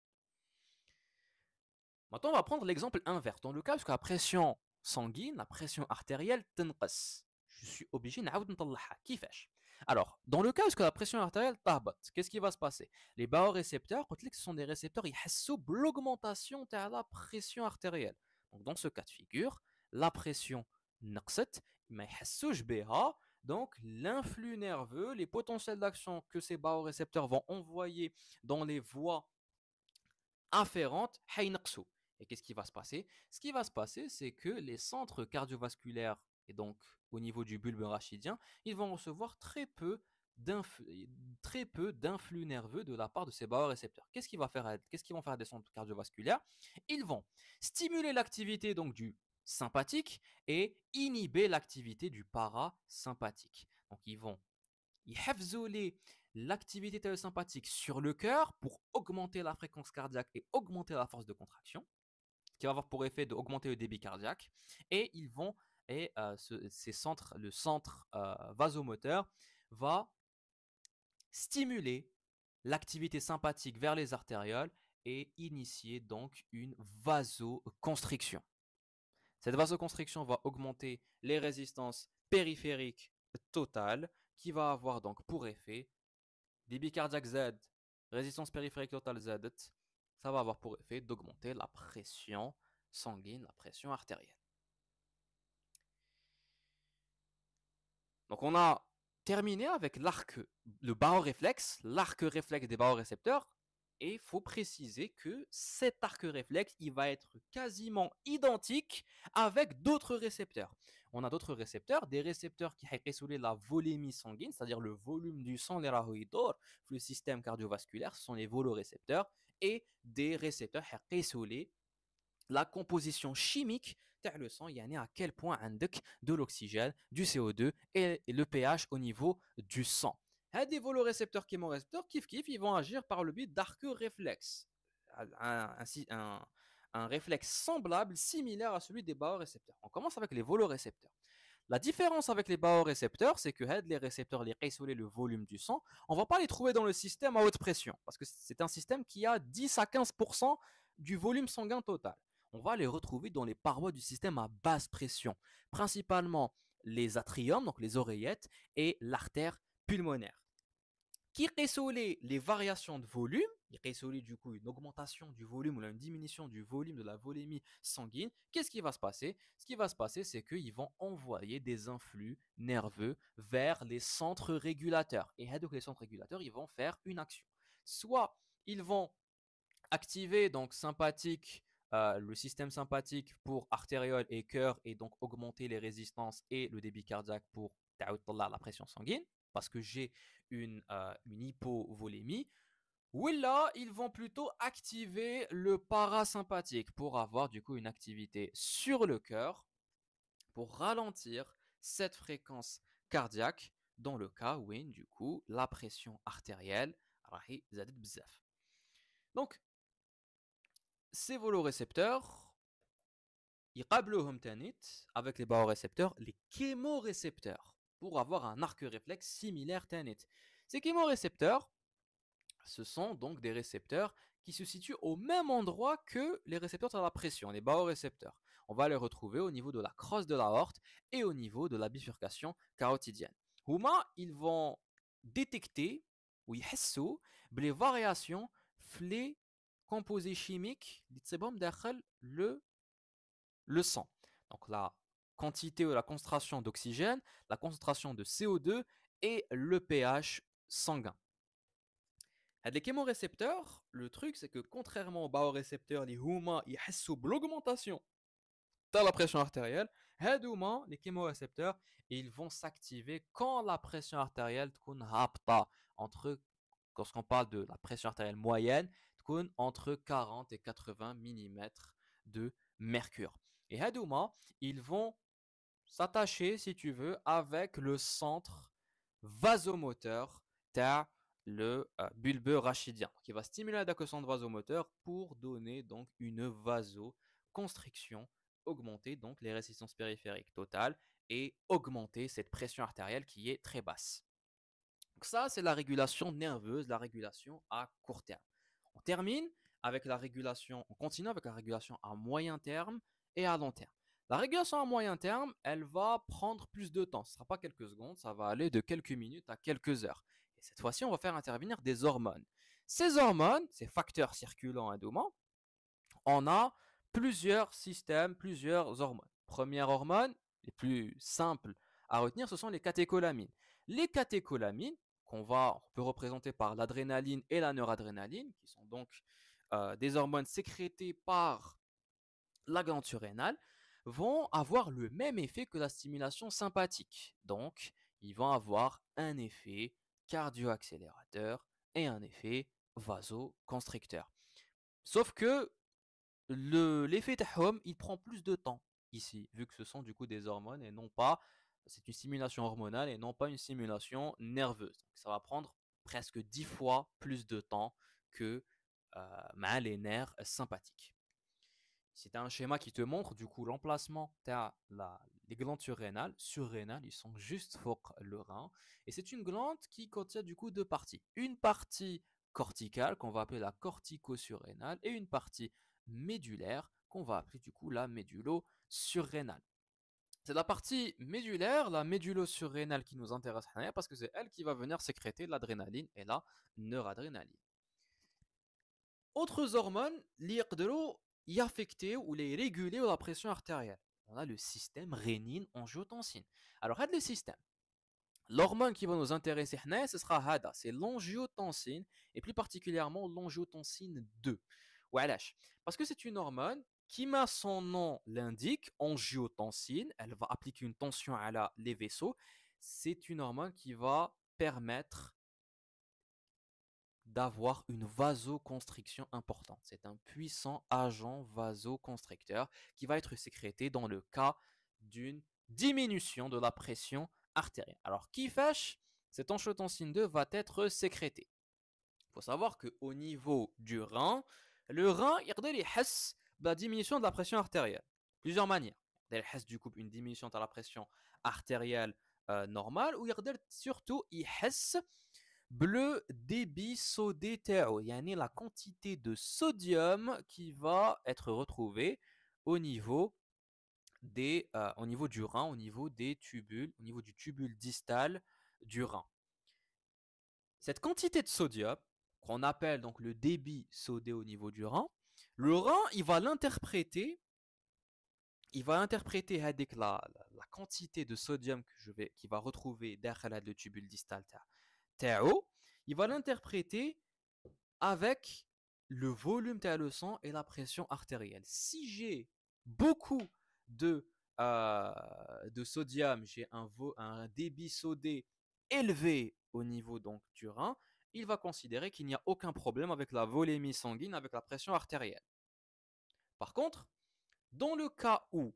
Maintenant, on va prendre l'exemple inverse. Dans le cas où la pression sanguine, la pression artérielle تنقص, je suis obligé de نطلعها. كيفاش? Alors, dans le cas où la pression artérielle tahbat, qu'est-ce qui va se passer? Les barorécepteurs, ce sont des récepteurs qui ont l'augmentation de la pression artérielle. Donc, dans ce cas de figure, la pression naqsat, mais donc l'influx nerveux, les potentiels d'action que ces barorécepteurs vont envoyer dans les voies afférentes, et qu'est-ce qui va se passer? Ce qui va se passer, c'est que les centres cardiovasculaires et donc au niveau du bulbe rachidien, ils vont recevoir très peu d'influx nerveux de la part de ces barorécepteurs. Qu'est-ce qu'ils vont faire des centres cardiovasculaires? Ils vont stimuler l'activité donc du sympathique et inhiber l'activité du parasympathique. Donc ils vont يحفزوا l'activité sympathique sur le cœur pour augmenter la fréquence cardiaque et augmenter la force de contraction, ce qui va avoir pour effet d'augmenter le débit cardiaque. Et ils vont le centre vasomoteur va stimuler l'activité sympathique vers les artérioles et initier donc une vasoconstriction. Cette vasoconstriction va augmenter les résistances périphériques totales, qui va avoir donc pour effet débit cardiaque Z, résistance périphérique totale Z, ça va avoir pour effet d'augmenter la pression sanguine, la pression artérielle. Donc on a terminé avec le baroréflexe, l'arc réflexe des barorécepteurs. Et il faut préciser que cet arc réflexe, il va être quasiment identique avec d'autres récepteurs. On a d'autres récepteurs, des récepteurs qui résolent la volémie sanguine, c'est-à-dire le volume du sang, le système cardiovasculaire, ce sont les volorécepteurs, et des récepteurs qui résolent la composition chimique تاع le sang, يعني à quel point عندك de l'oxygène, du CO2 et le pH au niveau du sang. Des volorécepteurs chémorécepteurs, kiff kiff, ils vont agir par le biais d'arcs réflexes. Un réflexe semblable, similaire à celui des barorécepteurs. On commence avec les volorécepteurs. La différence avec les barorécepteurs, c'est que les récepteurs, les résoler le volume du sang, on ne va pas les trouver dans le système à haute pression, parce que c'est un système qui a 10 à 15% du volume sanguin total. On va les retrouver dans les parois du système à basse pression, principalement les atriums, donc les oreillettes, et l'artère pulmonaire. Qui résout les variations de volume, il résout du coup une augmentation du volume ou une diminution du volume de la volémie sanguine. Qu'est-ce qui va se passer? Ce qui va se passer, c'est qu'ils vont envoyer des influx nerveux vers les centres régulateurs. Et donc les centres régulateurs, ils vont faire une action. Soit ils vont activer donc le système sympathique pour artériole et cœur et donc augmenter les résistances et le débit cardiaque pour la pression sanguine parce que j'ai une hypovolémie. Ou là, ils vont plutôt activer le parasympathique pour avoir du coup une activité sur le cœur pour ralentir cette fréquence cardiaque dans le cas où du coup la pression artérielle راهي زادت بزاف. Donc ces volorécepteurs يقابلوهم تانيت avec les barorécepteurs les chémorécepteurs pour avoir un arc réflexe similaire تانيت. Ces chémorécepteurs, ce sont donc des récepteurs qui se situent au même endroit que les récepteurs de la pression, les barorécepteurs. On va les retrouver au niveau de la crosse de l'aorte et au niveau de la bifurcation carotidienne. Huma, ils vont détecter ou يحسوا les variations les composés chimiques le sang. Donc la quantité ou la concentration d'oxygène, la concentration de CO2 et le pH sanguin. Les chémorécepteurs, le truc c'est que contrairement aux barorécepteurs, les huma ils l'augmentation de la pression artérielle, les chémorécepteurs ils vont s'activer quand la pression artérielle entre lorsqu'on parle de la pression artérielle moyenne, entre 40 et 80 mm de mercure. Et Hadouma, ils vont s'attacher, si tu veux, avec le centre vasomoteur de le bulbeux rachidien, qui va stimuler le centre vasomoteur pour donner donc une vasoconstriction, augmenter donc les résistances périphériques totales et augmenter cette pression artérielle qui est très basse. Donc ça, c'est la régulation nerveuse, la régulation à court terme. On termine avec la régulation, on continue avec la régulation à moyen terme et à long terme. La régulation à moyen terme, elle va prendre plus de temps. Ce ne sera pas quelques secondes, ça va aller de quelques minutes à quelques heures. Et cette fois-ci, on va faire intervenir des hormones. Ces hormones, ces facteurs circulants indolents, on a plusieurs systèmes, plusieurs hormones. Première hormone, les plus simples à retenir, ce sont les catécholamines. Les catécholamines, on peut représenter par l'adrénaline et la noradrénaline, qui sont donc des hormones sécrétées par la glande surrénale, vont avoir le même effet que la stimulation sympathique. Donc, ils vont avoir un effet cardio-accélérateur et un effet vasoconstricteur. Sauf que l'effet TAHOM, il prend plus de temps ici, vu que ce sont du coup des hormones et non pas, c'est une stimulation hormonale et non pas une stimulation nerveuse. Donc, ça va prendre presque 10 fois plus de temps que les nerfs sympathiques. C'est un schéma qui te montre du coup l'emplacement, tu as les glandes surrénales, ils sont juste pour le rein. Et c'est une glande qui contient du coup deux parties. Une partie corticale qu'on va appeler la cortico-surrénale et une partie médulaire qu'on va appeler du coup la médulo-surrénale. C'est la partie médulaire, la médulo-surrénale qui nous intéresse parce que c'est elle qui va venir sécréter l'adrénaline et la noradrénaline. Autres hormones qui peuvent y affecter ou les réguler la pression artérielle. On a le système rénine-angiotensine. Alors, le système. L'hormone qui va nous intéresser, ce sera HADA, c'est l'angiotensine, et plus particulièrement l'angiotensine 2. Parce que c'est une hormone qui, son nom l'indique, angiotensine, elle va appliquer une tension à les vaisseaux. C'est une hormone qui va permettre d'avoir une vasoconstriction importante. C'est un puissant agent vasoconstricteur qui va être sécrété dans le cas d'une diminution de la pression artérielle. Alors, qui fait cette angiotensine 2 va être sécrétée. Il faut savoir qu'au niveau du rein, le rein, il a la diminution de la pression artérielle. Plusieurs manières. Il a du coup une diminution de la pression artérielle normale, ou il surtout il bleu débit sodé tao, yani la quantité de sodium qui va être retrouvée au niveau au niveau du rein, au niveau des tubules, au niveau du tubule distal du rein. Cette quantité de sodium, qu'on appelle donc le débit sodé au niveau du rein, le rein, il va l'interpréter avec la quantité de sodium qu'il va retrouver derrière le tubule distal tao, il va l'interpréter avec le volume de le sang et la pression artérielle. Si j'ai beaucoup de sodium, j'ai un débit sodé élevé au niveau donc du rein, il va considérer qu'il n'y a aucun problème avec la volémie sanguine, avec la pression artérielle. Par contre, dans le cas où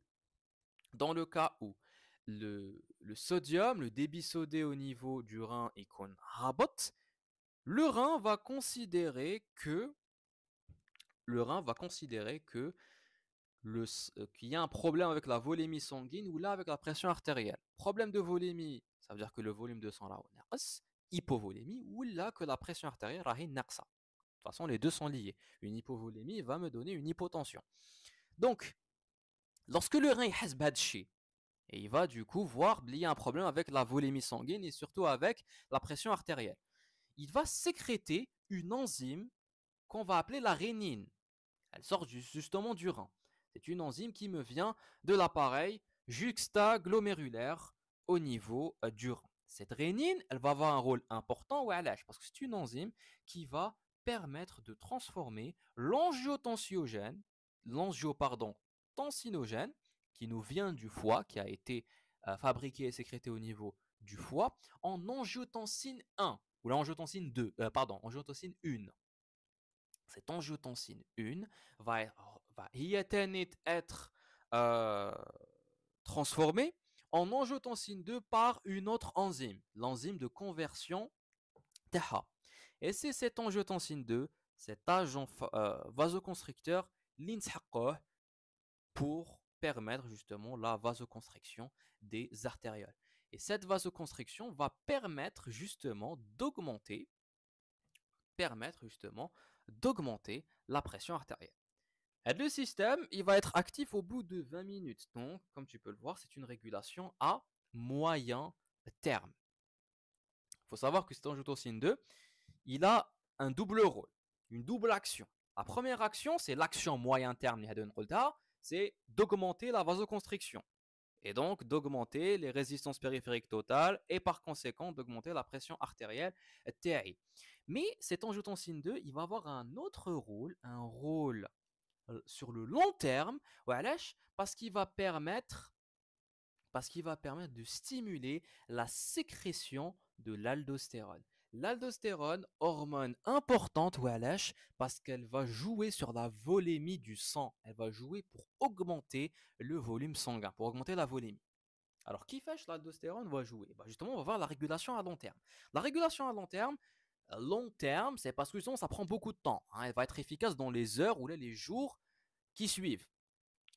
le sodium, le débit sodé au niveau du rein est qu'on rabote, le rein va considérer que qu'il y a un problème avec la volémie sanguine ou là avec la pression artérielle. Problème de volémie, ça veut dire que le volume de sang là est hypovolémie, ou là que la pression artérielle est naqsa. De toute façon, les deux sont liés. Une hypovolémie va me donner une hypotension. Donc, lorsque le rein est badché, et il va du coup voir qu'il y a un problème avec la volémie sanguine et surtout avec la pression artérielle, il va sécréter une enzyme qu'on va appeler la rénine. Elle sort justement du rein. C'est une enzyme qui me vient de l'appareil juxtaglomérulaire au niveau du rein. Cette rénine, elle va avoir un rôle important parce que c'est une enzyme qui va permettre de transformer l'angiotensinogène qui nous vient du foie, qui a été fabriqué et sécrété au niveau du foie, en angiotensine 1 ou l'angiotensine 2, angiotensine 1. Cette angiotensine 1 va être transformée en angiotensine 2 par une autre enzyme, l'enzyme de conversion TH. Et c'est cette angiotensine 2, cet agent vasoconstricteur, l'inshaqqoh, pour permettre justement la vasoconstriction des artérioles. Et cette vasoconstriction va permettre justement d'augmenter la pression artérielle. Et le système, il va être actif au bout de 20 minutes. Donc, comme tu peux le voir, c'est une régulation à moyen terme. Il faut savoir que cet angiotensine 2, il a un double rôle, une double action. La première action, c'est l'action moyen terme, c'est d'augmenter la vasoconstriction et donc d'augmenter les résistances périphériques totales et par conséquent d'augmenter la pression artérielle TI. Mais cet angiotensine 2, il va avoir un autre rôle, un rôle sur le long terme, parce qu'il va permettre de stimuler la sécrétion de l'aldostérone. L'aldostérone, hormone importante, parce qu'elle va jouer sur la volémie du sang. Elle va jouer pour augmenter le volume sanguin, pour augmenter la volémie. Alors, qui fait que l'aldostérone va jouer? Justement, on va voir la régulation à long terme. La régulation à long terme, c'est parce que justement, ça prend beaucoup de temps. Elle va être efficace dans les heures ou les jours qui suivent.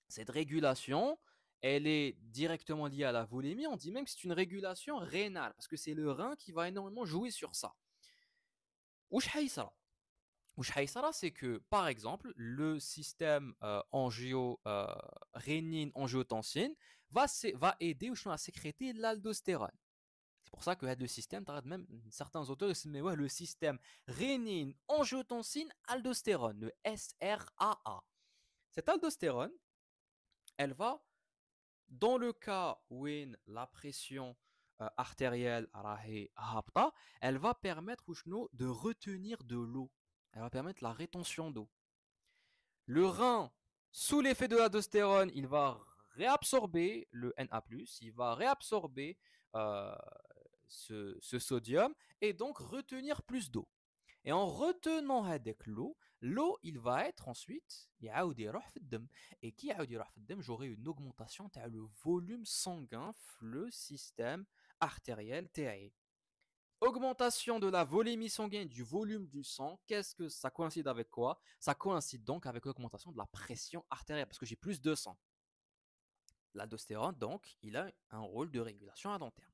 Cette régulation, elle est directement liée à la volémie. On dit même que c'est une régulation rénale, parce que c'est le rein qui va énormément jouer sur ça. C'est que, par exemple, le système rénine-angiotensine va aider à sécréter l'aldostérone. C'est pour ça que le système, même certains auteurs mais ouais, le système rénine-angiotensine-aldostérone, le SRAA. Cette aldostérone, elle va, dans le cas où la pression artérielle est hapta, elle va permettre de retenir de l'eau. Elle va permettre la rétention d'eau. Le rein, sous l'effet de l'aldostérone, il va réabsorber le Na+, il va réabsorber euh, ce sodium et donc retenir plus d'eau. Et en retenant avec l'eau, il va être ensuite et qui j'aurai une augmentation de le volume sanguin le système artériel TAE. Augmentation de la volémie sanguine, du volume du sang, qu'est-ce que ça coïncide avec quoi? Ça coïncide donc avec l'augmentation de la pression artérielle parce que j'ai plus de sang. L'aldostérone, donc, il a un rôle de régulation à long terme.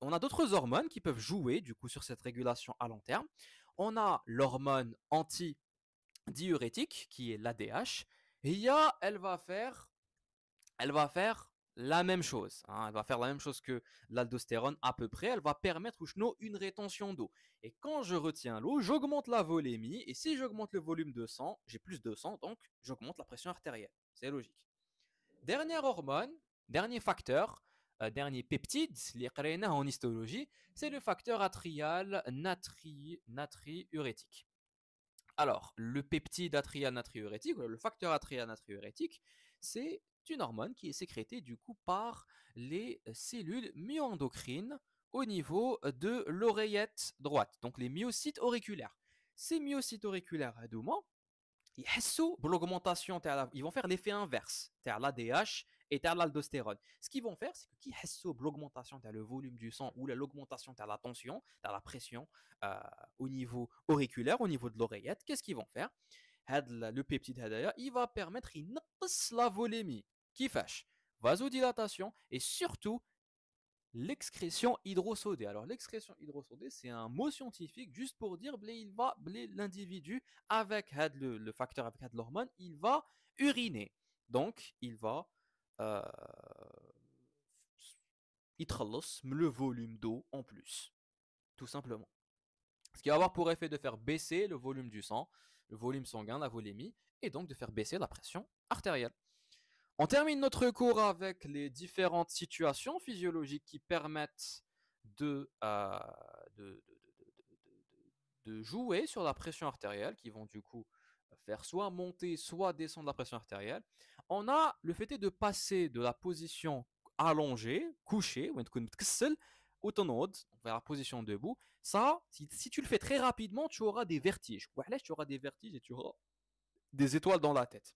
On a d'autres hormones qui peuvent jouer du coup sur cette régulation à long terme. On a l'hormone anti-diurétique qui est l'ADH. Et elle va faire la même chose. Elle va faire la même chose que l'aldostérone à peu près. Elle va permettre une rétention d'eau. Et quand je retiens l'eau, j'augmente la volémie. Et si j'augmente le volume de sang, j'ai plus de sang, donc j'augmente la pression artérielle. C'est logique. Dernière hormone, dernier facteur, dernier peptide, les en histologie, c'est le facteur atrial natriurétique. Alors, le peptide atrial natriurétique, le facteur atrial natriurétique, c'est une hormone qui est sécrétée du coup par les cellules myoendocrines au niveau de l'oreillette droite, donc les myocytes auriculaires. Ces myocytes auriculaires, ils vont faire l'effet inverse à l'ADH et à l'aldostérone. Ce qu'ils vont faire, c'est qu'ils l'augmentation de le volume du sang ou l'augmentation de la tension, de la pression au niveau auriculaire, au niveau de l'oreillette. Qu'est-ce qu'ils vont faire? Le peptide il va permettre la volémie qui fâche, vasodilatation et surtout l'excrétion hydrosodée. Alors l'excrétion hydrosodée, c'est un mot scientifique juste pour dire l'individu avec le facteur, avec l'hormone, il va uriner. Donc il va euh, le volume d'eau en plus, tout simplement. Ce qui va avoir pour effet de faire baisser le volume du sang, le volume sanguin, la volémie, et donc de faire baisser la pression artérielle. On termine notre cours avec les différentes situations physiologiques qui permettent de, de, de jouer sur la pression artérielle, qui vont du coup faire soit monter, soit descendre la pression artérielle. On a le fait de passer de la position allongée, couchée, ou vers la position debout. Ça, si tu le fais très rapidement, tu auras des vertiges. Tu auras des vertiges et tu auras des étoiles dans la tête.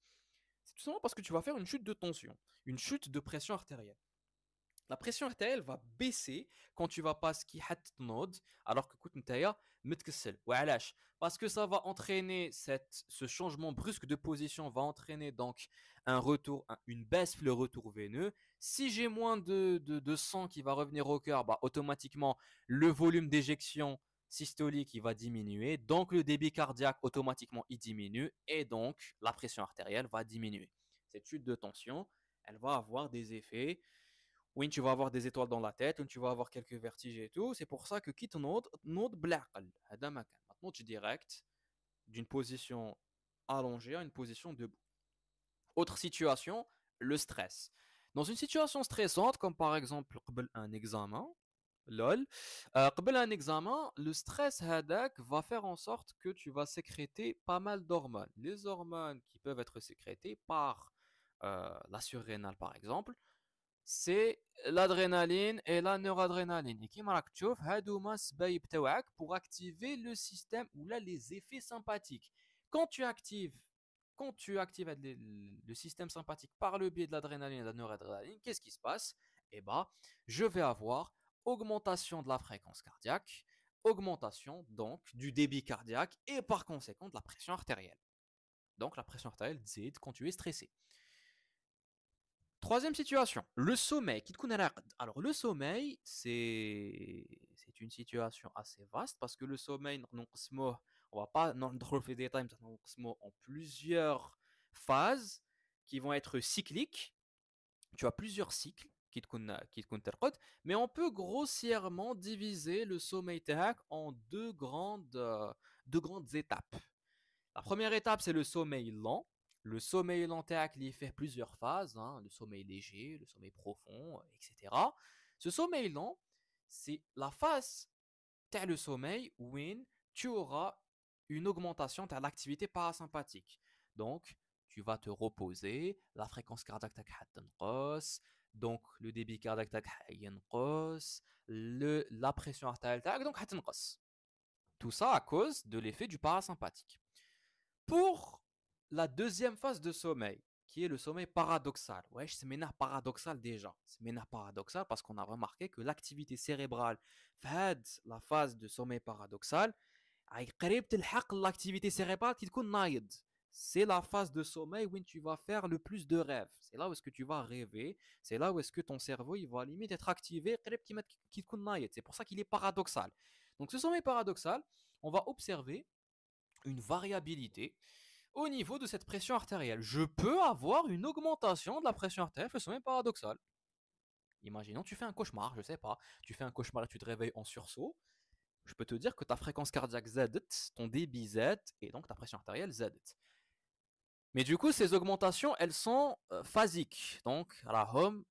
C'est tout simplement parce que tu vas faire une chute de tension, une chute de pression artérielle. La pression artérielle va baisser quand tu vas passer qui node, alors que écoute ntaïa متكسل. Parce que ça va entraîner ce changement brusque de position va entraîner donc une baisse le retour veineux. Si j'ai moins de sang qui va revenir au cœur, automatiquement le volume d'éjection systolique il va diminuer, donc le débit cardiaque automatiquement il diminue et donc la pression artérielle va diminuer. Cette chute de tension, elle va avoir des effets. Oui, tu vas avoir des étoiles dans la tête, tu vas avoir quelques vertiges et tout. C'est pour ça que quitte node blaqal. Maintenant, tu direct d'une position allongée à une position debout. Autre situation, le stress. Dans une situation stressante, comme par exemple un examen, lol, un examen, le stress hadak va faire en sorte que tu vas sécréter pas mal d'hormones. Les hormones qui peuvent être sécrétées par la surrénale par exemple, c'est l'adrénaline et la noradrénaline. Et qui m'a pour activer le système ou là les effets sympathiques. Quand tu actives, quand tu actives le système sympathique par le biais de l'adrénaline et de la noradrénaline, qu'est-ce qui se passe? Eh bien, je vais avoir augmentation de la fréquence cardiaque, augmentation donc du débit cardiaque et par conséquent de la pression artérielle. Donc la pression artérielle zid quand tu es stressé. Troisième situation, le sommeil. Alors le sommeil, c'est une situation assez vaste parce que le sommeil, On va pas dans le détail, en plusieurs phases qui vont être cycliques. Tu as plusieurs cycles qui te ترقد, mais on peut grossièrement diviser le sommeil تاعك en deux grandes étapes. La première étape, c'est le sommeil lent. Le sommeil lent تاعك il fait plusieurs phases, hein, le sommeil léger, le sommeil profond, etc. Ce sommeil lent, c'est la phase تاع le sommeil où tu auras une augmentation de l'activité parasympathique. Donc, tu vas te reposer, la fréquence cardiaque تنقص, donc le débit cardiaque ينقص, la pression artérielle donc تنقص. Tout ça à cause de l'effet du parasympathique. Pour la deuxième phase de sommeil, qui est le sommeil paradoxal. Ouais, c'est maintenant paradoxal déjà. C'est maintenant paradoxal parce qu'on a remarqué que l'activité cérébrale, la phase de sommeil paradoxal, l'activité cérébrale qui est naïde. C'est la phase de sommeil où tu vas faire le plus de rêves. C'est là où est-ce que tu vas rêver. C'est là où est-ce que ton cerveau il va limite être activé. C'est pour ça qu'il est paradoxal. Donc ce sommeil paradoxal, on va observer une variabilité au niveau de cette pression artérielle. Je peux avoir une augmentation de la pression artérielle, le sommeil paradoxal. Imaginons, tu fais un cauchemar, je sais pas, tu fais un cauchemar et tu te réveilles en sursaut. Je peux te dire que ta fréquence cardiaque Z, ton débit Z, et donc ta pression artérielle Z. Mais du coup, ces augmentations, elles sont phasiques. Donc, rahom,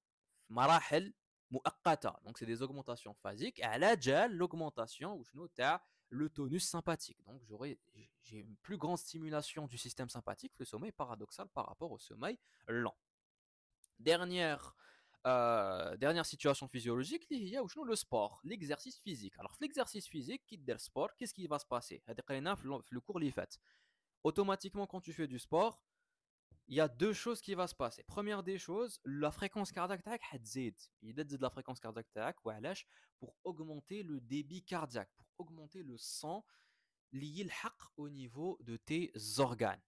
marahel, muakkata. Donc, c'est des augmentations phasiques. Et à la l'augmentation, ou sinon, tu as le tonus sympathique. Donc, j'ai une plus grande stimulation du système sympathique, le sommeil paradoxal par rapport au sommeil lent. Dernière situation physiologique, il y a le sport, l'exercice physique. Alors, l'exercice physique, quitte le sport, qu'est-ce qui va se passer? Le cours l'y fait. Automatiquement, quand tu fais du sport, il y a deux choses qui vont se passer. Première des choses, la fréquence cardiaque تاعك حتزيد. Il y a de la fréquence cardiaque تاعك pour augmenter le débit cardiaque, pour augmenter le sang lié au niveau de tes organes.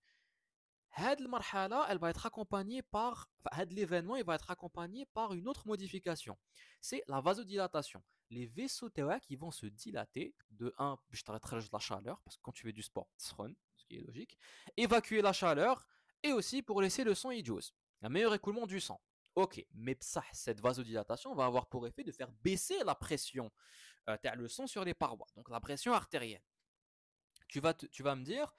Elle va être accompagnée par, l'événement il va être accompagné par une autre modification. C'est la vasodilatation. Les vaisseaux qui vont se dilater de un, je t'arrêterai de la chaleur parce que quand tu fais du sport, ce qui est logique, évacuer la chaleur et aussi pour laisser le sang idiose, un meilleur écoulement du sang. Ok, mais cette vasodilatation va avoir pour effet de faire baisser la pression, le sang sur les parois, donc la pression artérielle. Tu vas me dire,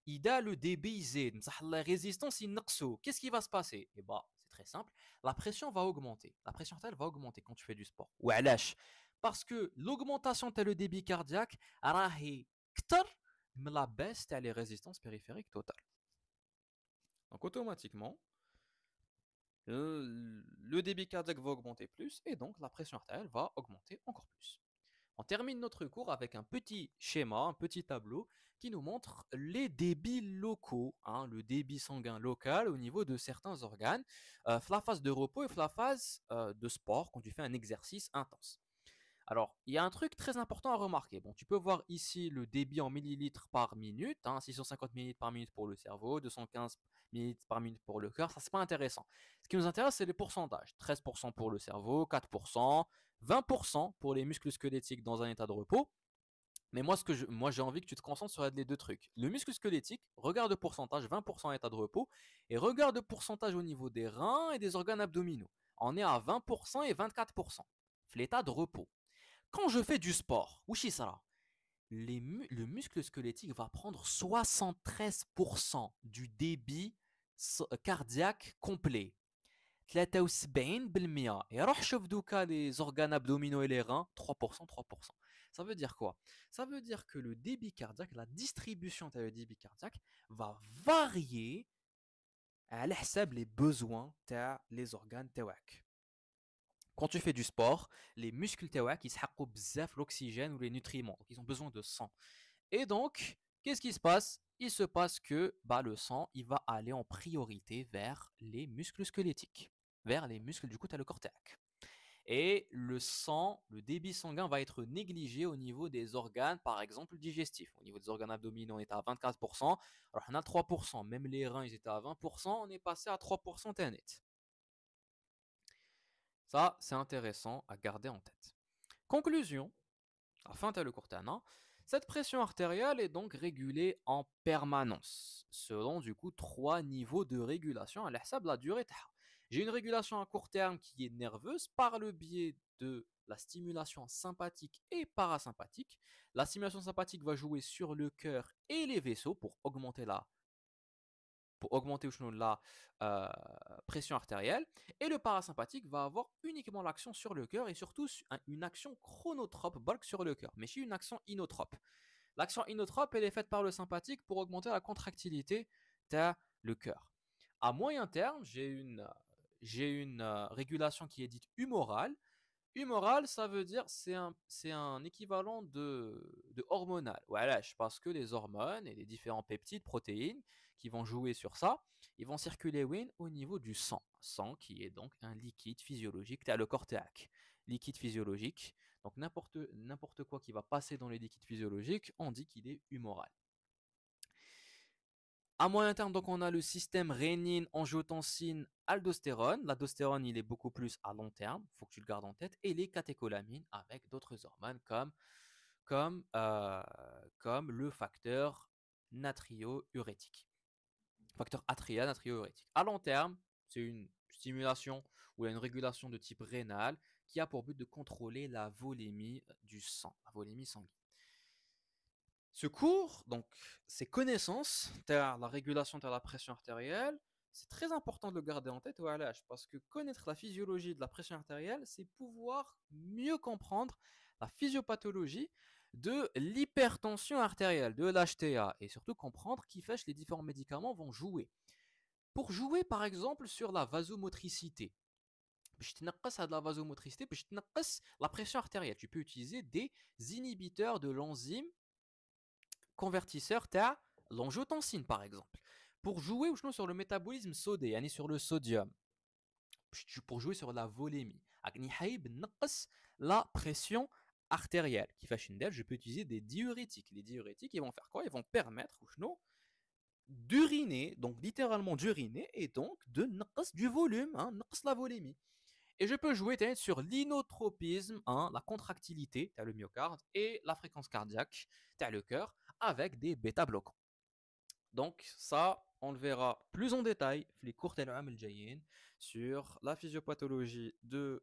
Ida le DBZ, la résistance inexo. Qu'est-ce qui va se passer? Eh bah, c'est très simple. La pression va augmenter. La pression artérielle va augmenter quand tu fais du sport. Ou lâche. Parce que l'augmentation de le débit cardiaque, rahi ktar, la baisse de les résistances périphériques totales. Donc automatiquement, le débit cardiaque va augmenter plus et donc la pression artérielle va augmenter encore plus. On termine notre cours avec un petit schéma, un petit tableau qui nous montre les débits locaux, hein, le débit sanguin local au niveau de certains organes, la phase de repos et la phase de sport quand tu fais un exercice intense. Alors, il y a un truc très important à remarquer. Bon, tu peux voir ici le débit en millilitres par minute, hein, 650 millilitres par minute pour le cerveau, 215 millilitres par minute pour le cœur. Ça, c'est pas intéressant. Ce qui nous intéresse, c'est les pourcentages. 13% pour le cerveau, 4%, 20% pour les muscles squelettiques dans un état de repos. Mais moi, j'ai envie que tu te concentres sur les deux trucs. Le muscle squelettique, regarde le pourcentage, 20% en état de repos, et regarde le pourcentage au niveau des reins et des organes abdominaux. On est à 20% et 24%. L'état de repos. Quand je fais du sport, le muscle squelettique va prendre 73% du débit cardiaque complet. 73%. Et alors, je les organes abdominaux et les reins, 3%, 3%. Ça veut dire quoi? Ça veut dire que le débit cardiaque, la distribution de le débit cardiaque va varier à l'hsab les besoins des organes tawak. Quand tu fais du sport, les muscles tawak, ils s'haqqou bzaf l'oxygène ou les nutriments. Donc, ils ont besoin de sang. Et donc, qu'est-ce qui se passe? Il se passe que le sang, il va aller en priorité vers les muscles squelettiques, vers les muscles du coup, tu as le cortex. Et le sang, le débit sanguin va être négligé au niveau des organes, par exemple digestifs. Au niveau des organes abdominaux, on est à 24%, alors on a 3%. Même les reins, ils étaient à 20%, on est passé à 3% net. Ça, c'est intéressant à garder en tête. Conclusion, la fin, tu as le Cortana, Cette pression artérielle est donc régulée en permanence, selon du coup trois niveaux de régulation à l'hsab la durée تاعها. J'ai une régulation à court terme qui est nerveuse par le biais de la stimulation sympathique et parasympathique. La stimulation sympathique va jouer sur le cœur et les vaisseaux pour augmenter la pression artérielle. Et le parasympathique va avoir uniquement l'action sur le cœur et surtout une action chronotrope bulk sur le cœur, mais c'est une action inotrope. L'action inotrope, elle est faite par le sympathique pour augmenter la contractilité de le cœur. À moyen terme, j'ai une régulation qui est dite humorale. Humoral, ça veut dire c'est un équivalent de hormonal. Voilà, parce que les hormones et les différents peptides, protéines qui vont jouer sur ça, ils vont circuler au niveau du sang. Sang qui est donc un liquide physiologique, tu as le cortéac. Liquide physiologique, donc n'importe quoi qui va passer dans les liquides physiologiques, on dit qu'il est humoral. À moyen terme, donc, on a le système rénine, angiotensine, aldostérone. L'aldostérone, il est beaucoup plus à long terme, il faut que tu le gardes en tête. Et les catécholamines avec d'autres hormones comme, euh, comme le facteur natrio-urétique. Facteur atria natrio-urétique. À long terme, c'est une stimulation ou une régulation de type rénal qui a pour but de contrôler la volémie du sang, la volémie sanguine. Ce cours, donc ces connaissances, la régulation de la pression artérielle, c'est très important de le garder en tête parce que connaître la physiologie de la pression artérielle, c'est pouvoir mieux comprendre la physiopathologie de l'hypertension artérielle, de l'HTA, et surtout comprendre qui fait que les différents médicaments vont jouer. Pour jouer par exemple sur la vasomotricité, la vasomotricité, la pression artérielle, tu peux utiliser des inhibiteurs de l'enzyme convertisseur, tu as l'angiotensine par exemple. Pour jouer sur le métabolisme sodé, yani sur le sodium, pour jouer sur la volémie, la pression artérielle. Qui fait je peux utiliser des diurétiques. Les diurétiques, ils vont faire quoi? Ils vont permettre d'uriner, donc littéralement d'uriner, et donc de du volume, la volémie. Et je peux jouer sur l'inotropisme, la contractilité, tu as le myocarde, et la fréquence cardiaque, tu as le cœur, avec des bêta-bloquants. Donc ça, on le verra plus en détail les cours sur la physiopathologie de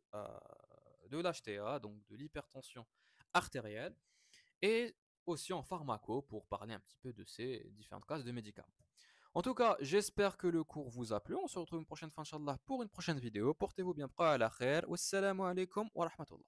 l'HTA, donc de l'hypertension artérielle, et aussi en pharmaco pour parler un petit peu de ces différentes classes de médicaments. En tout cas, j'espère que le cours vous a plu. On se retrouve une prochaine fois, Inch'Allah, pour une prochaine vidéo. Portez-vous bien. Wassalamu alaikum wa rahmatullah.